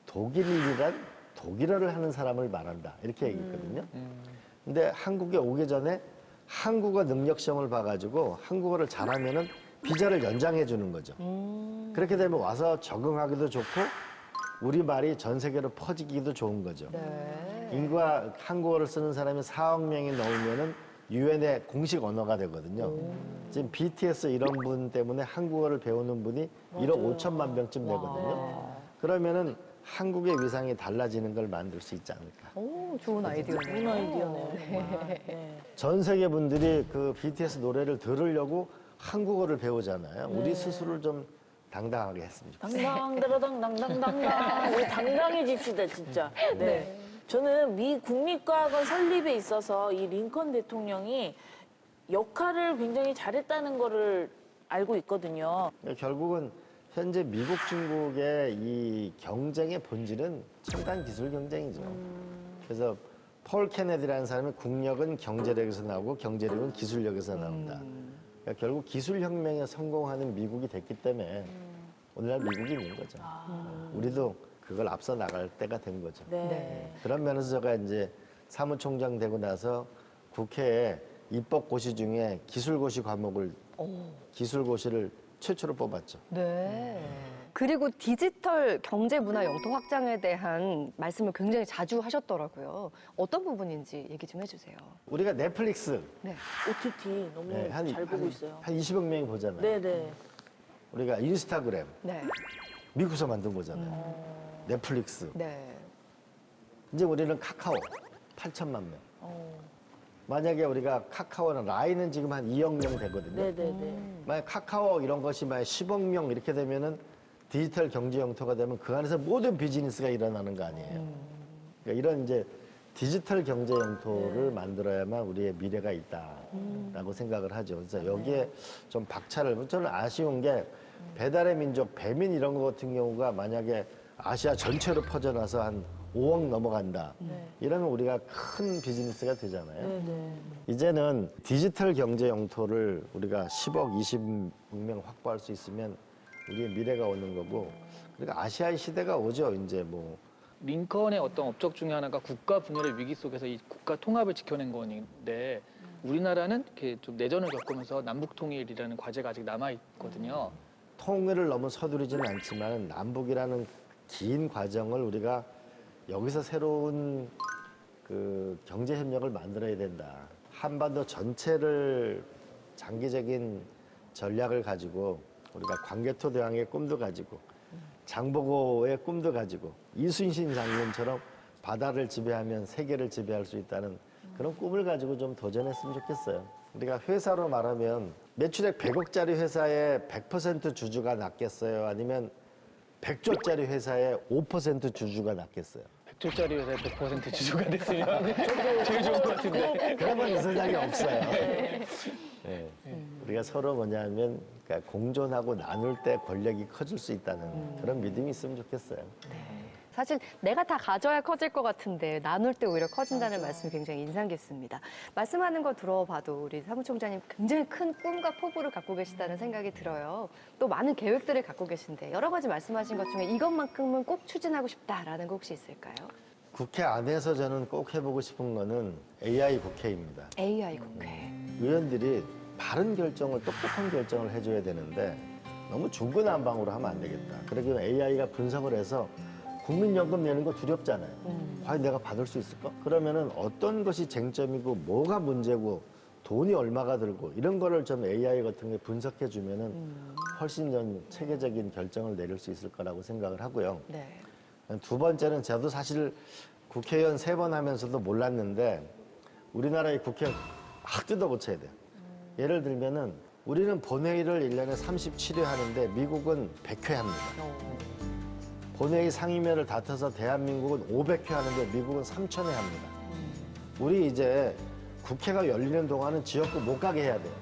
독일이란 독일어를 하는 사람을 말한다 이렇게 얘기했거든요. 근데 한국에 오기 전에 한국어 능력 시험을 봐가지고 한국어를 잘하면은 비자를 연장해 주는 거죠. 그렇게 되면 와서 적응하기도 좋고 우리 말이 전 세계로 퍼지기도 좋은 거죠. 네. 인구가 한국어를 쓰는 사람이 4억 명이 넘으면은 유엔의 공식 언어가 되거든요. 지금 BTS 이런 분 때문에 한국어를 배우는 분이 1억 5천만 명쯤 되거든요. 그러면은 한국의 위상이 달라지는 걸 만들 수 있지 않을까. 오, 좋은 아이디어네요. 좋은 아이디어네요. 정말. 네. 전 세계 분들이 그 BTS 노래를 들으려고 한국어를 배우잖아요. 우리 스스로를 좀 당당하게 했으면 좋겠어요. 당당당당당당당. 우리 당당해집시다 진짜. 네. 저는 미 국립과학원 설립에 있어서 이 링컨 대통령이 역할을 굉장히 잘했다는 거를 알고 있거든요. 결국은 현재 미국 중국의 이 경쟁의 본질은 첨단 기술 경쟁이죠. 그래서 폴 케네디라는 사람이 국력은 경제력에서 나오고 경제력은 기술력에서 나온다. 그러니까 결국 기술혁명에 성공하는 미국이 됐기 때문에 오늘날 미국이 있는 거죠. 우리도 그걸 앞서 나갈 때가 된 거죠. 네. 그런 면에서 제가 이제 사무총장 되고 나서 국회에 입법고시 중에 기술고시 과목을 기술고시를 최초로 뽑았죠. 네. 그리고 디지털 경제 문화 영토 확장에 대한 말씀을 굉장히 자주 하셨더라고요. 어떤 부분인지 얘기 좀 해주세요. 우리가 넷플릭스 네. OTT 너무 네, 잘 보고 있어요. 한 20억 명이 보잖아요. 네네. 우리가 인스타그램 네. 미국에서 만든 거잖아요. 넷플릭스. 네. 이제 우리는 카카오 8천만 명. 만약에 우리가 카카오는 라인은 지금 한 2억 명 되거든요. 네네네. 만약 카카오 이런 것이 만약 10억 명 이렇게 되면은 디지털 경제 영토가 되면 그 안에서 모든 비즈니스가 일어나는 거 아니에요. 그러니까 이런 이제 디지털 경제 영토를 만들어야만 우리의 미래가 있다라고 생각을 하죠. 그래서 여기에 좀 박차를, 저는 아쉬운 게 배달의 민족, 배민 이런 거 같은 경우가 만약에 아시아 전체로 퍼져나서 한 5억 넘어간다. 이러면 우리가 큰 비즈니스가 되잖아요. 네네. 이제는 디지털 경제 영토를 우리가 10억, 20명 확보할 수 있으면 우리의 미래가 오는 거고, 그러니까 아시아의 시대가 오죠. 이제 뭐 링컨의 어떤 업적 중에 하나가 국가 분열의 위기 속에서 이 국가 통합을 지켜낸 건데 우리나라는 이렇게 좀 내전을 겪으면서 남북 통일이라는 과제가 아직 남아 있거든요. 통일을 너무 서두르지는 않지만 남북이라는 긴 과정을 우리가 여기서 새로운 그 경제 협력을 만들어야 된다. 한반도 전체를 장기적인 전략을 가지고 우리가 광개토 대왕의 꿈도 가지고 장보고의 꿈도 가지고 이순신 장군처럼 바다를 지배하면 세계를 지배할 수 있다는 그런 꿈을 가지고 좀 도전했으면 좋겠어요. 우리가 회사로 말하면 매출액 100억짜리 회사에 100% 주주가 낫겠어요? 아니면 100조짜리 회사에 5% 주주가 낫겠어요? 100조짜리 회사에 100% 주주가 됐으면 제일 좋을 것 같은데. 그런 건 있을 적이 없어요. 네. 우리가 서로 뭐냐면 그러니까 공존하고 나눌 때 권력이 커질 수 있다는 그런 믿음이 있으면 좋겠어요. 사실 내가 다 가져야 커질 것 같은데 나눌 때 오히려 커진다는 말씀이 굉장히 인상 깊습니다. 말씀하는 거 들어봐도 우리 사무총장님 굉장히 큰 꿈과 포부를 갖고 계시다는 생각이 들어요. 또 많은 계획들을 갖고 계신데 여러 가지 말씀하신 것 중에 이것만큼은 꼭 추진하고 싶다라는 거 혹시 있을까요? 국회 안에서 저는 꼭 해보고 싶은 거는 AI 국회입니다. AI 국회. 의원들이 바른 결정을, 똑똑한 결정을 해줘야 되는데 너무 중구난방으로 하면 안 되겠다. 그러기 위해 AI가 분석을 해서 국민연금 내는 거 두렵잖아요. 과연 내가 받을 수 있을까? 그러면은 어떤 것이 쟁점이고 뭐가 문제고 돈이 얼마가 들고 이런 거를 좀 AI 같은 게 분석해 주면은 훨씬 좀 체계적인 결정을 내릴 수 있을 거라고 생각을 하고요. 네. 두 번째는 저도 사실 국회의원 3번 하면서도 몰랐는데 우리나라의 국회 확 뜯어고쳐야 돼요. 예를 들면은 우리는 본회의를 1년에 37회 하는데 미국은 100회 합니다. 본회의 상임위를 다퉈서 대한민국은 500회 하는데 미국은 3000회 합니다. 우리 이제 국회가 열리는 동안은 지역구 못 가게 해야 돼요.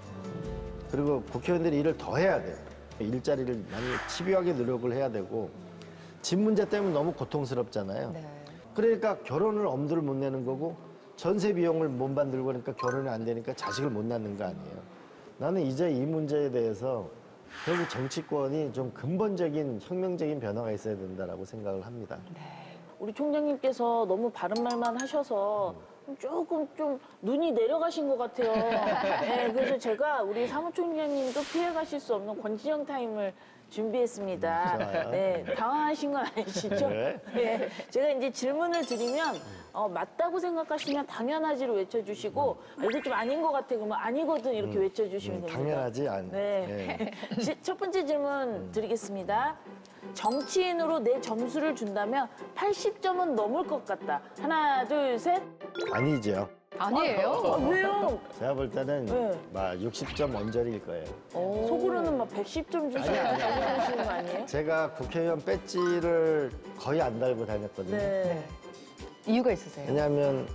그리고 국회의원들이 일을 더 해야 돼요. 일자리를 많이 집요하게 노력을 해야 되고 집 문제 때문에 너무 고통스럽잖아요. 네. 그러니까 결혼을 엄두를 못 내는 거고 전세 비용을 못 만들고 그러니까 결혼이 안 되니까 자식을 못 낳는 거 아니에요. 나는 이제 이 문제에 대해서 결국 정치권이 좀 근본적인 혁명적인 변화가 있어야 된다라고 생각을 합니다. 우리 총장님께서 너무 바른 말만 하셔서 조금 좀 눈이 내려가신 것 같아요. 네, 그래서 제가 우리 사무총장님도 피해가실 수 없는 권진영 타임을 준비했습니다. 좋아요. 네, 당황하신 건 아니시죠? 네. 네, 제가 이제 질문을 드리면 맞다고 생각하시면 당연하지로 외쳐주시고 이거 좀 아닌 것 같아 그러면 아니거든 이렇게 외쳐주시면 됩니다. 당연하지 않. 네. 첫 번째 질문 드리겠습니다. 정치인으로 내 점수를 준다면 80점은 넘을 것 같다. 하나, 둘, 셋. 아니죠. 아니에요? 왜요? 제가 볼 때는 네. 막 60점 언저리일 거예요. 속으로는 막 110점 주시는 하시는 거 아니에요? 제가 국회의원 배지를 거의 안 달고 다녔거든요. 네. 이유가 있으세요? 왜냐하면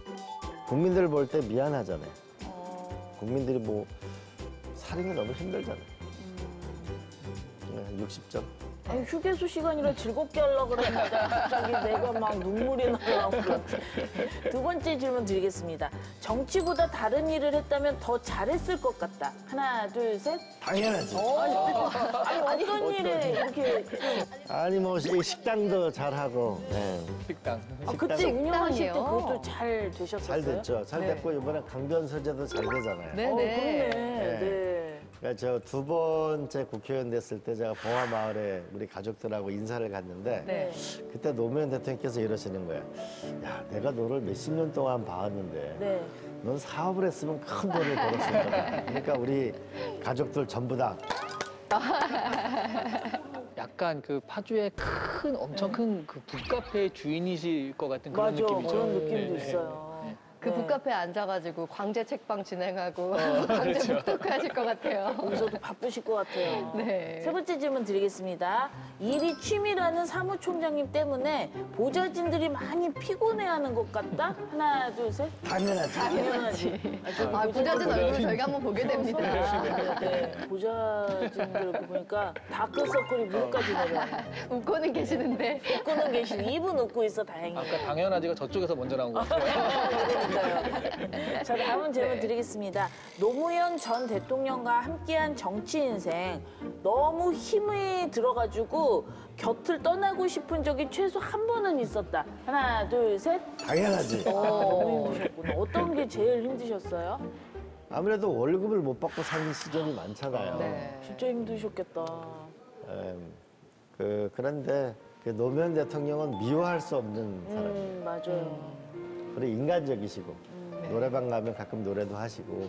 국민들 볼 때 미안하잖아요. 국민들이 뭐 살인이 너무 힘들잖아요. 60점. 아니, 휴게소 시간이라 즐겁게 하려고 그랬는데 갑자기 내가 막 눈물이 나려고 그러지. 두 번째 질문 드리겠습니다. 정치보다 다른 일을 했다면 더 잘했을 것 같다. 하나, 둘, 셋. 당연하지. 아니 어떤 일에 이렇게 좀 아니 뭐 식당도 잘하고 네. 식당. 그때 운영하실 때 식당이요? 그것도 잘 되셨었어요? 잘 됐죠. 잘 됐고 이번에 강변 서재도 잘 되잖아요. 네네. 그러네. 네. 그러니까 저 두 번째 국회의원 됐을 때 제가 봉화마을에 우리 가족들하고 인사를 갔는데 네. 그때 노무현 대통령께서 이러시는 거야. 야, 내가 너를 몇십 년 동안 봐왔는데 네. 넌 사업을 했으면 큰 돈을 벌었을 거다. 그러니까 우리 가족들 전부 다 약간 그 파주의 엄청 큰 그 북카페의 주인이실 것 같은 그런 맞아. 느낌이죠. 그런 느낌도 네, 네. 있어요. 그 네. 북카페에 앉아가지고 광재 책방 진행하고 광재 그렇죠. 북토크 하실 것 같아요. 거기서도 바쁘실 것 같아요. 네. 세 번째 질문 드리겠습니다. 일이 취미라는 사무총장님 때문에 보좌진들이 많이 피곤해하는 것 같다? 하나, 둘, 셋. 당연하지. 당연하지. 아, 보좌진 얼굴 저희가 한번 보게 됩니다. 네, 보좌진들 보니까 다크서클이 무릎까지 내려와요. 웃고는 계시는데. 웃고는 계시니 입은 웃고 있어 다행히. 아까 당연하지가 저쪽에서 먼저 나온 것 같아요. 그러니까요. 자, 다음 질문 드리겠습니다. 노무현 전 대통령과 함께한 정치 인생 너무 힘이 들어가지고 곁을 떠나고 싶은 적이 최소 한 번은 있었다. 하나, 둘, 셋. 당연하지. 너무 힘드셨구나. 어떤 게 제일 힘드셨어요? 아무래도 월급을 못 받고 사는 시절이 많잖아요. 네. 진짜 힘드셨겠다. 그런데 그 노무현 대통령은 미워할 수 없는 사람이에요. 맞아요. 그리고 인간적이시고 노래방 가면 가끔 노래도 하시고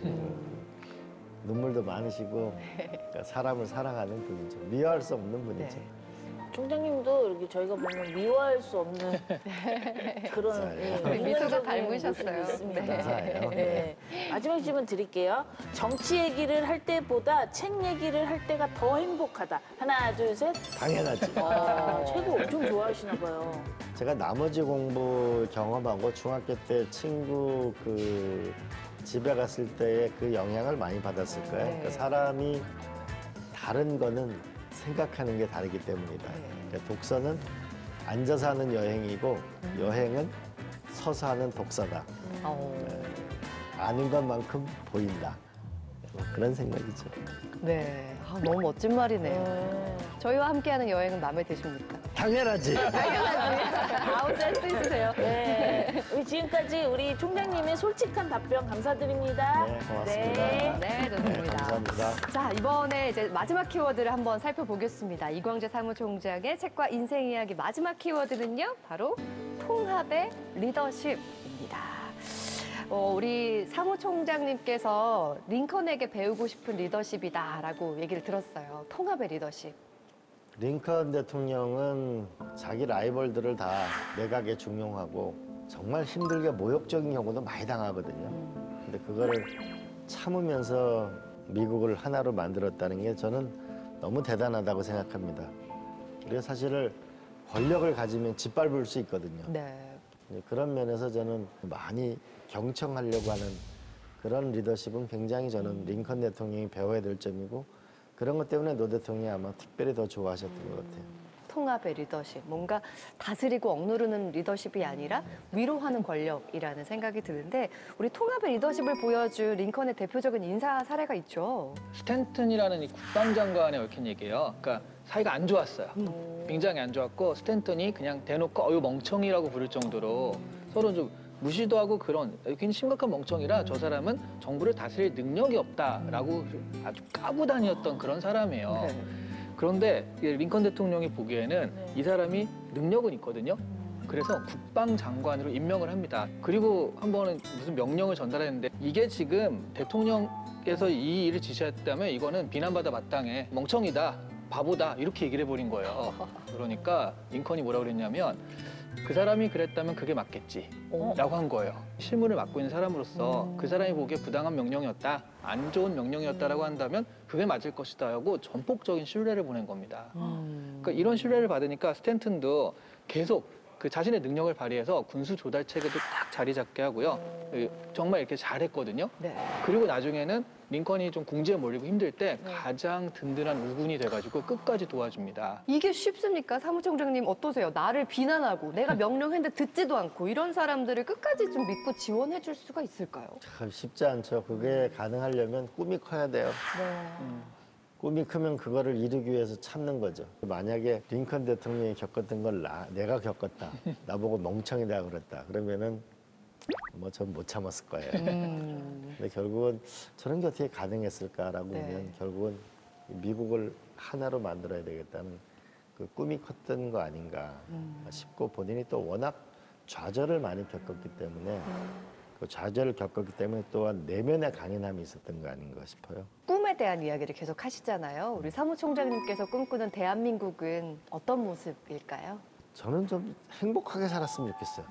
눈물도 많으시고 그러니까 사람을 사랑하는 분이죠. 미워할 수 없는 분이죠. 총장님도 이렇게 저희가 보면 미워할 수 없는 그런 맞아요. 예, 미소가 인간적인 닮으셨어요. 모습이 있습니다. 네. 감사해요. 네. 마지막 질문 드릴게요. 정치 얘기를 할 때보다 책 얘기를 할 때가 더 행복하다. 하나, 둘, 셋. 당연하지. 책을 엄청 좋아하시나 봐요. 제가 나머지 공부 경험하고 중학교 때 친구 그 집에 갔을 때의 그 영향을 많이 받았을 거예요. 그러니까 사람이 다른 거는 생각하는 게 다르기 때문이다. 그러니까 독서는 앉아서 하는 여행이고 여행은 서서 하는 독서다. 아는 것만큼 보인다. 뭐 그런 생각이죠. 네. 아, 너무 멋진 말이네요. 저희와 함께하는 여행은 마음에 드십니까? 당연하지. 아우, 센스 있으세요. 네. 우리 지금까지 우리 총장님의 솔직한 답변 감사드립니다. 네, 고맙습니다. 네. 네, 좋습니다. 감사합니다. 자, 이번에 이제 마지막 키워드를 한번 살펴보겠습니다. 이광재 사무총장의 책과 인생 이야기 마지막 키워드는요, 바로 통합의 리더십입니다. 우리 사무총장님께서 링컨에게 배우고 싶은 리더십이다라고 얘기를 들었어요. 통합의 리더십. 링컨 대통령은 자기 라이벌들을 다 내각에 중용하고 정말 힘들게 모욕적인 경우도 많이 당하거든요. 근데 그거를 참으면서 미국을 하나로 만들었다는 게 저는 너무 대단하다고 생각합니다. 우리가 사실을 권력을 가지면 짓밟을 수 있거든요. 네. 그런 면에서 저는 많이 경청하려고 하는 그런 리더십은 굉장히 저는 링컨 대통령이 배워야 될 점이고 그런 것 때문에 노 대통령이 아마 특별히 더 좋아하셨던 것 같아요. 통합의 리더십. 뭔가 다스리고 억누르는 리더십이 아니라 위로하는 권력이라는 생각이 드는데 우리 통합의 리더십을 보여준 링컨의 대표적인 인사 사례가 있죠. 스탠튼이라는 이 국방장관에 얽힌 얘기예요. 그러니까 사이가 안 좋았어요. 굉장히 안 좋았고 스탠턴이 그냥 대놓고 어유 멍청이라고 부를 정도로 서로 좀 무시도 하고 그런 굉장히 심각한 멍청이라 저 사람은 정부를 다스릴 능력이 없다라고 아주 까고 다녔던 그런 사람이에요. 그런데 링컨 대통령이 보기에는 이 사람이 능력은 있거든요. 그래서 국방장관으로 임명을 합니다. 그리고 한 번은 무슨 명령을 전달했는데 이게 지금 대통령께서 이 일을 지시했다면 이거는 비난받아 마땅해. 멍청이다. 바보다. 이렇게 얘기를 해버린 거예요. 그러니까 링컨이 뭐라고 그랬냐면 그 사람이 그랬다면 그게 맞겠지 라고 한 거예요. 실무를 맡고 있는 사람으로서 그 사람이 보기에 부당한 명령이었다, 안 좋은 명령이었다라고 한다면 그게 맞을 것이다 하고 전폭적인 신뢰를 보낸 겁니다. 그러니까 이런 신뢰를 받으니까 스탠튼도 계속 그 자신의 능력을 발휘해서 군수 조달체계도 딱 자리 잡게 하고요. 정말 이렇게 잘했거든요. 네. 그리고 나중에는 링컨이 좀 궁지에 몰리고 힘들 때 가장 든든한 우군이 돼가지고 끝까지 도와줍니다. 이게 쉽습니까? 사무총장님 어떠세요? 나를 비난하고 내가 명령했는데 듣지도 않고 이런 사람들을 끝까지 좀 믿고 지원해 줄 수가 있을까요? 참 쉽지 않죠. 그게 가능하려면 꿈이 커야 돼요. 꿈이 크면 그거를 이루기 위해서 참는 거죠. 만약에 링컨 대통령이 겪었던 걸 내가 겪었다. 나보고 멍청이다 그랬다. 그러면은 뭐 전 못 참았을 거예요. 근데 결국은 저런 게 어떻게 가능했을까라고 보면 결국은 미국을 하나로 만들어야 되겠다는 그 꿈이 컸던 거 아닌가 싶고 본인이 또 워낙 좌절을 많이 겪었기 때문에 그 좌절을 겪었기 때문에 또한 내면의 강인함이 있었던 거 아닌가 싶어요. 꿈에 대한 이야기를 계속 하시잖아요. 우리 사무총장님께서 꿈꾸는 대한민국은 어떤 모습일까요? 저는 좀 행복하게 살았으면 좋겠어요.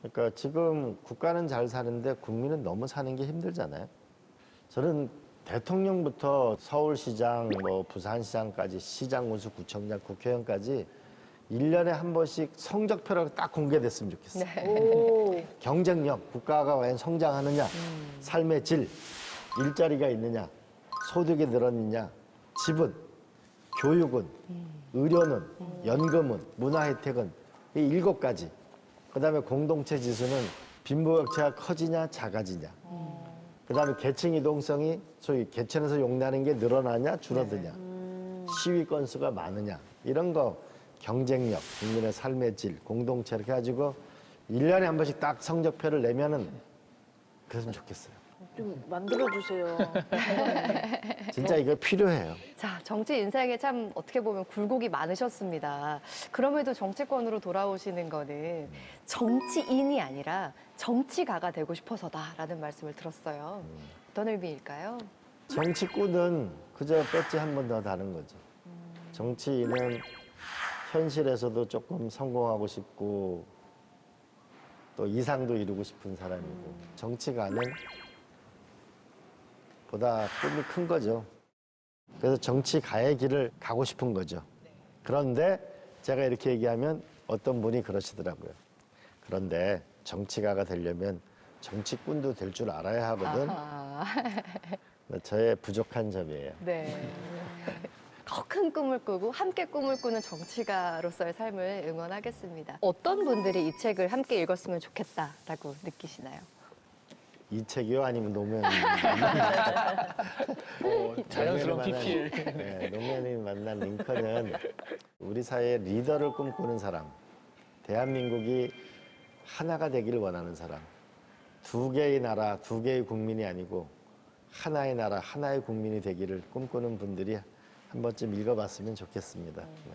그러니까 지금 국가는 잘 사는데 국민은 너무 사는 게 힘들잖아요. 저는 대통령부터 서울시장, 뭐 부산시장까지 시장, 군수, 구청장, 국회의원까지 1년에 한 번씩 성적표를 딱 공개됐으면 좋겠어요. 오. 경쟁력, 국가가 과연 성장하느냐, 삶의 질, 일자리가 있느냐, 소득이 늘었느냐, 집은, 교육은, 의료는, 연금은, 문화 혜택은 이 7가지. 그다음에 공동체 지수는 빈부격차가 커지냐, 작아지냐. 그다음에 계층 이동성이 소위 개천에서 용나는 게 늘어나냐, 줄어드냐. 시위 건수가 많으냐. 이런 거 경쟁력, 국민의 삶의 질, 공동체 이렇게 가지고 1년에 한 번씩 딱 성적표를 내면은 그랬으면 좋겠어요. 좀 만들어주세요. 진짜 이거 필요해요. 자, 정치 인생에 참 어떻게 보면 굴곡이 많으셨습니다. 그럼에도 정치권으로 돌아오시는 거는 정치인이 아니라 정치가가 되고 싶어서다라는 말씀을 들었어요. 어떤 의미일까요? 정치꾼은 그저 배지 한 번 더 다는 거죠. 정치인은 현실에서도 조금 성공하고 싶고 또 이상도 이루고 싶은 사람이고 정치가는 보다 꿈이 큰 거죠. 그래서 정치가의 길을 가고 싶은 거죠. 그런데 제가 이렇게 얘기하면 어떤 분이 그러시더라고요. 그런데 정치가가 되려면 정치꾼도 될 줄 알아야 하거든. 아하. 저의 부족한 점이에요. 네. 더 큰 꿈을 꾸고 함께 꿈을 꾸는 정치가로서의 삶을 응원하겠습니다. 어떤 분들이 이 책을 함께 읽었으면 좋겠다라고 느끼시나요? 이 책이요? 아니면 노무현? 자연스러운 노무현이 PPL. 네, 노무현이 만난 링컨은 우리 사회의 리더를 꿈꾸는 사람, 대한민국이 하나가 되기를 원하는 사람, 2개의 나라, 2개의 국민이 아니고 하나의 나라, 하나의 국민이 되기를 꿈꾸는 분들이 한 번쯤 읽어봤으면 좋겠습니다. 네.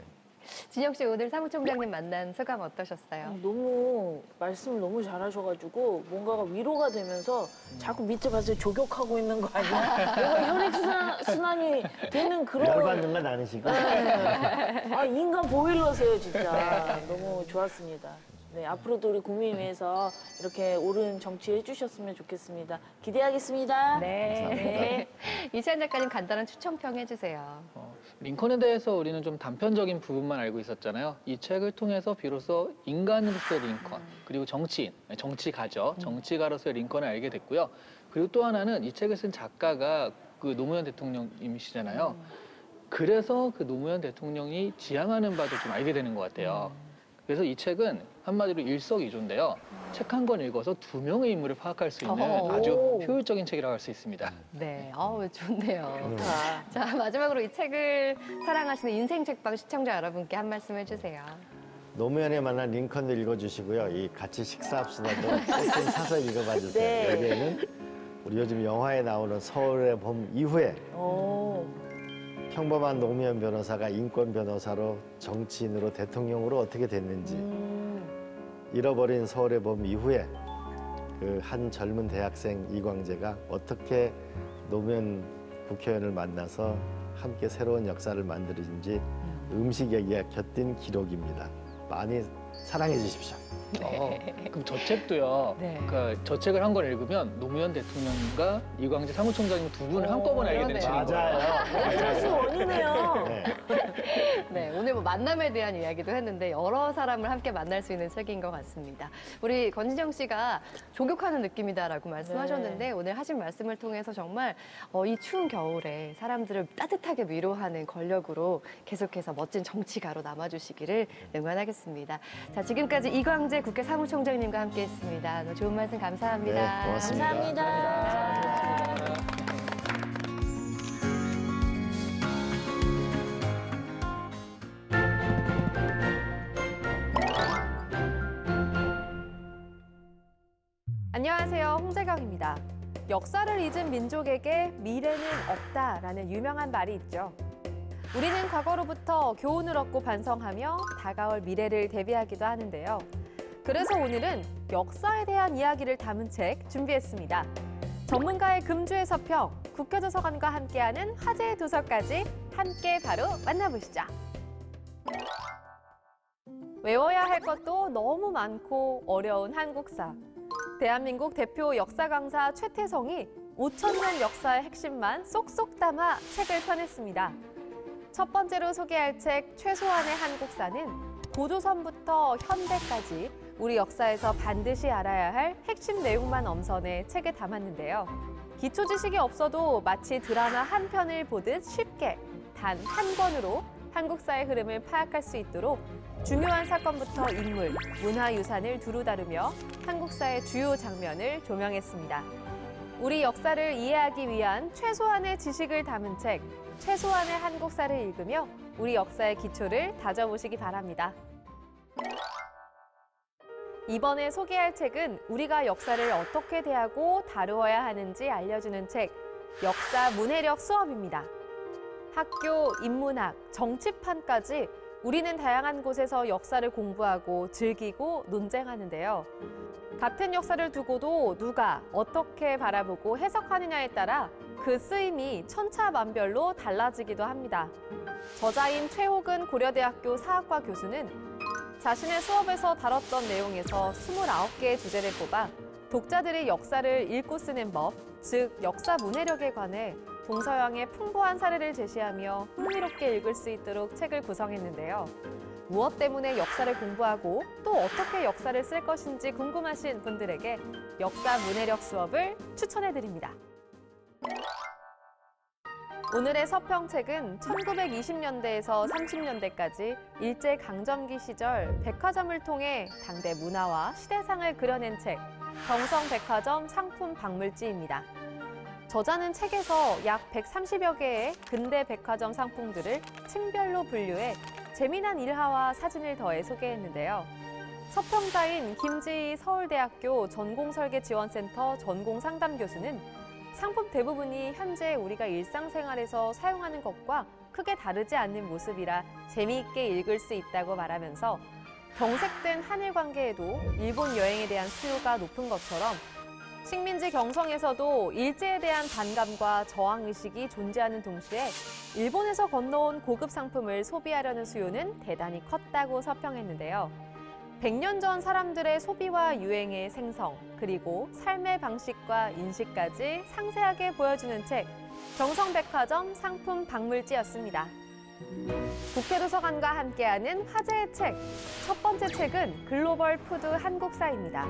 진혁 씨 오늘 사무총장님 만난 소감 어떠셨어요? 너무 말씀을 너무 잘하셔가지고 뭔가가 위로가 되면서 자꾸 밑에 봐서 조격하고 있는 거 아니야? 내가 혈액순환이 되는 그런. 열받는 건 아니시고. 아, 인간 보일러세요, 진짜. 너무 좋았습니다. 네, 앞으로도 우리 국민 위해서 이렇게 옳은 정치 해주셨으면 좋겠습니다. 기대하겠습니다. 네. 이시안 작가님 간단한 추천평 해주세요. 링컨에 대해서 우리는 좀 단편적인 부분만 알고 있었잖아요. 이 책을 통해서 비로소 인간으로서의 링컨, 그리고 정치인, 정치가죠. 정치가로서의 링컨을 알게 됐고요. 그리고 또 하나는 이 책을 쓴 작가가 그 노무현 대통령님이시잖아요. 그래서 그 노무현 대통령이 지향하는 바도 좀 알게 되는 것 같아요. 그래서 이 책은 한마디로 일석이조인데요. 책 한 권 읽어서 2명의 인물을 파악할 수 있는 아주 효율적인 책이라고 할 수 있습니다. 네, 좋네요. 좋다. 자, 마지막으로 이 책을 사랑하시는 인생 책방 시청자 여러분께 한 말씀 해주세요. 노무현에 만난 링컨도 읽어주시고요. 이 같이 식사합시다도 꼭 좀 사서 읽어봐 주세요. 네. 여기에는 우리 요즘 영화에 나오는 서울의 봄 이후에 오. 평범한 노무현 변호사가 인권 변호사로 정치인으로 대통령으로 어떻게 됐는지 잃어버린 서울의 봄 이후에 그 한 젊은 대학생 이광재가 어떻게 노무현 국회의원을 만나서 함께 새로운 역사를 만들었는지 음식 얘기가 곁든 기록입니다. 많이 사랑해 주십시오. 그럼 저 책도요. 네. 그러니까 저 책을 한 권 읽으면 노무현 대통령과 이광재 사무총장님 두 분을 한꺼번에 알게 그러네. 되시는 거예요. 맞아요. 플러스 원이네요. 네. 네, 오늘 뭐 만남에 대한 이야기도 했는데 여러 사람을 함께 만날 수 있는 책인 것 같습니다. 우리 권진정 씨가 조격하는 느낌이다라고 말씀하셨는데 오늘 하신 말씀을 통해서 정말 이 추운 겨울에 사람들을 따뜻하게 위로하는 권력으로 계속해서 멋진 정치가로 남아주시기를 응원하겠습니다. 자, 지금까지 이광재 국회 사무총장님과 함께했습니다. 오늘 좋은 말씀 감사합니다. 네, 고맙습니다. 감사합니다. 안녕하세요. 홍재경입니다. 역사를 잊은 민족에게 미래는 없다라는 유명한 말이 있죠. 우리는 과거로부터 교훈을 얻고 반성하며 다가올 미래를 대비하기도 하는데요. 그래서 오늘은 역사에 대한 이야기를 담은 책 준비했습니다. 전문가의 금주의 서평, 국회도서관과 함께하는 화제의 도서까지 함께 바로 만나보시죠. 외워야 할 것도 너무 많고 어려운 한국사. 대한민국 대표 역사 강사 최태성이 5,000년 역사의 핵심만 쏙쏙 담아 책을 펴냈습니다. 첫 번째로 소개할 책 최소한의 한국사는 고조선부터 현대까지 우리 역사에서 반드시 알아야 할 핵심 내용만 엄선해 책에 담았는데요. 기초 지식이 없어도 마치 드라마 한 편을 보듯 쉽게 단 한 권으로 한국사의 흐름을 파악할 수 있도록 중요한 사건부터 인물, 문화유산을 두루 다루며 한국사의 주요 장면을 조명했습니다. 우리 역사를 이해하기 위한 최소한의 지식을 담은 책, 최소한의 한국사를 읽으며 우리 역사의 기초를 다져보시기 바랍니다. 이번에 소개할 책은 우리가 역사를 어떻게 대하고 다루어야 하는지 알려주는 책, 역사 문해력 수업입니다. 학교, 인문학, 정치판까지 우리는 다양한 곳에서 역사를 공부하고 즐기고 논쟁하는데요. 같은 역사를 두고도 누가 어떻게 바라보고 해석하느냐에 따라 그 쓰임이 천차만별로 달라지기도 합니다. 저자인 최호근 고려대학교 사학과 교수는 자신의 수업에서 다뤘던 내용에서 29개의 주제를 뽑아 독자들이 역사를 읽고 쓰는 법, 즉 역사 문해력에 관해 동서양의 풍부한 사례를 제시하며 흥미롭게 읽을 수 있도록 책을 구성했는데요. 무엇 때문에 역사를 공부하고 또 어떻게 역사를 쓸 것인지 궁금하신 분들에게 역사 문해력 수업을 추천해드립니다. 오늘의 서평책은 1920년대에서 30년대까지 일제강점기 시절 백화점을 통해 당대 문화와 시대상을 그려낸 책, 경성백화점 상품 박물지입니다. 저자는 책에서 약 130여 개의 근대 백화점 상품들을 층별로 분류해 재미난 일화와 사진을 더해 소개했는데요. 서평자인 김지희 서울대학교 전공설계지원센터 전공상담교수는 상품 대부분이 현재 우리가 일상생활에서 사용하는 것과 크게 다르지 않는 모습이라 재미있게 읽을 수 있다고 말하면서 경색된 한일 관계에도 일본 여행에 대한 수요가 높은 것처럼 식민지 경성에서도 일제에 대한 반감과 저항의식이 존재하는 동시에 일본에서 건너온 고급 상품을 소비하려는 수요는 대단히 컸다고 서평했는데요. 100년 전 사람들의 소비와 유행의 생성, 그리고 삶의 방식과 인식까지 상세하게 보여주는 책, 경성백화점 상품 박물지였습니다. 국회도서관과 함께하는 화제의 책, 첫 번째 책은 글로벌 푸드 한국사입니다.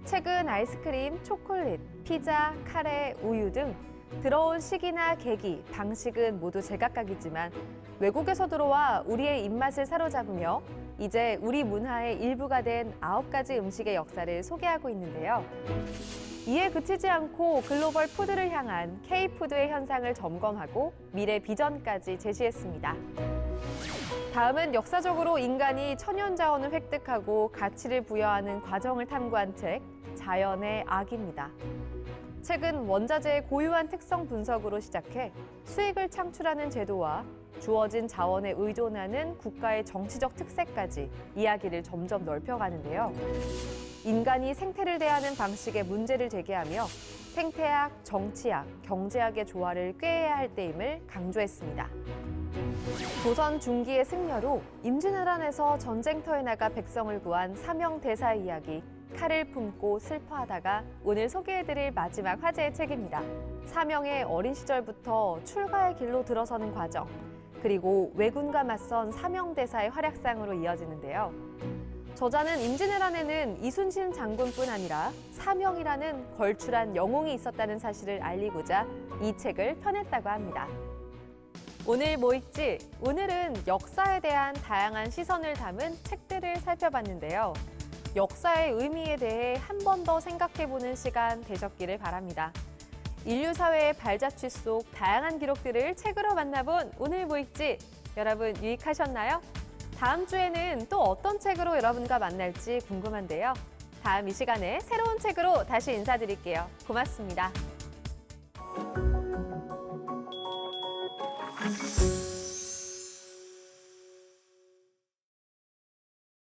책은 아이스크림, 초콜릿, 피자, 카레, 우유 등 들어온 시기나 계기, 방식은 모두 제각각이지만 외국에서 들어와 우리의 입맛을 사로잡으며 이제 우리 문화의 일부가 된 9가지 음식의 역사를 소개하고 있는데요. 이에 그치지 않고 글로벌 푸드를 향한 K푸드의 현상을 점검하고 미래 비전까지 제시했습니다. 다음은 역사적으로 인간이 천연 자원을 획득하고 가치를 부여하는 과정을 탐구한 책, 자연의 악입니다. 책은 원자재의 고유한 특성 분석으로 시작해 수익을 창출하는 제도와 주어진 자원에 의존하는 국가의 정치적 특색까지 이야기를 점점 넓혀가는데요. 인간이 생태를 대하는 방식에 문제를 제기하며 생태학, 정치학, 경제학의 조화를 꾀해야 할 때임을 강조했습니다. 조선 중기의 승려로 임진왜란에서 전쟁터에 나가 백성을 구한 사명대사의 이야기, 칼을 품고 슬퍼하다가 오늘 소개해드릴 마지막 화제의 책입니다. 사명의 어린 시절부터 출가의 길로 들어서는 과정, 그리고 왜군과 맞선 사명대사의 활약상으로 이어지는데요. 저자는 임진왜란에는 이순신 장군뿐 아니라 사명이라는 걸출한 영웅이 있었다는 사실을 알리고자 이 책을 펴냈다고 합니다. 오늘 뭐 읽지? 오늘은 역사에 대한 다양한 시선을 담은 책들을 살펴봤는데요. 역사의 의미에 대해 한 번 더 생각해보는 시간 되셨기를 바랍니다. 인류 사회의 발자취 속 다양한 기록들을 책으로 만나본 오늘 뭐 읽지? 여러분 유익하셨나요? 다음 주에는 또 어떤 책으로 여러분과 만날지 궁금한데요. 다음 이 시간에 새로운 책으로 다시 인사드릴게요. 고맙습니다.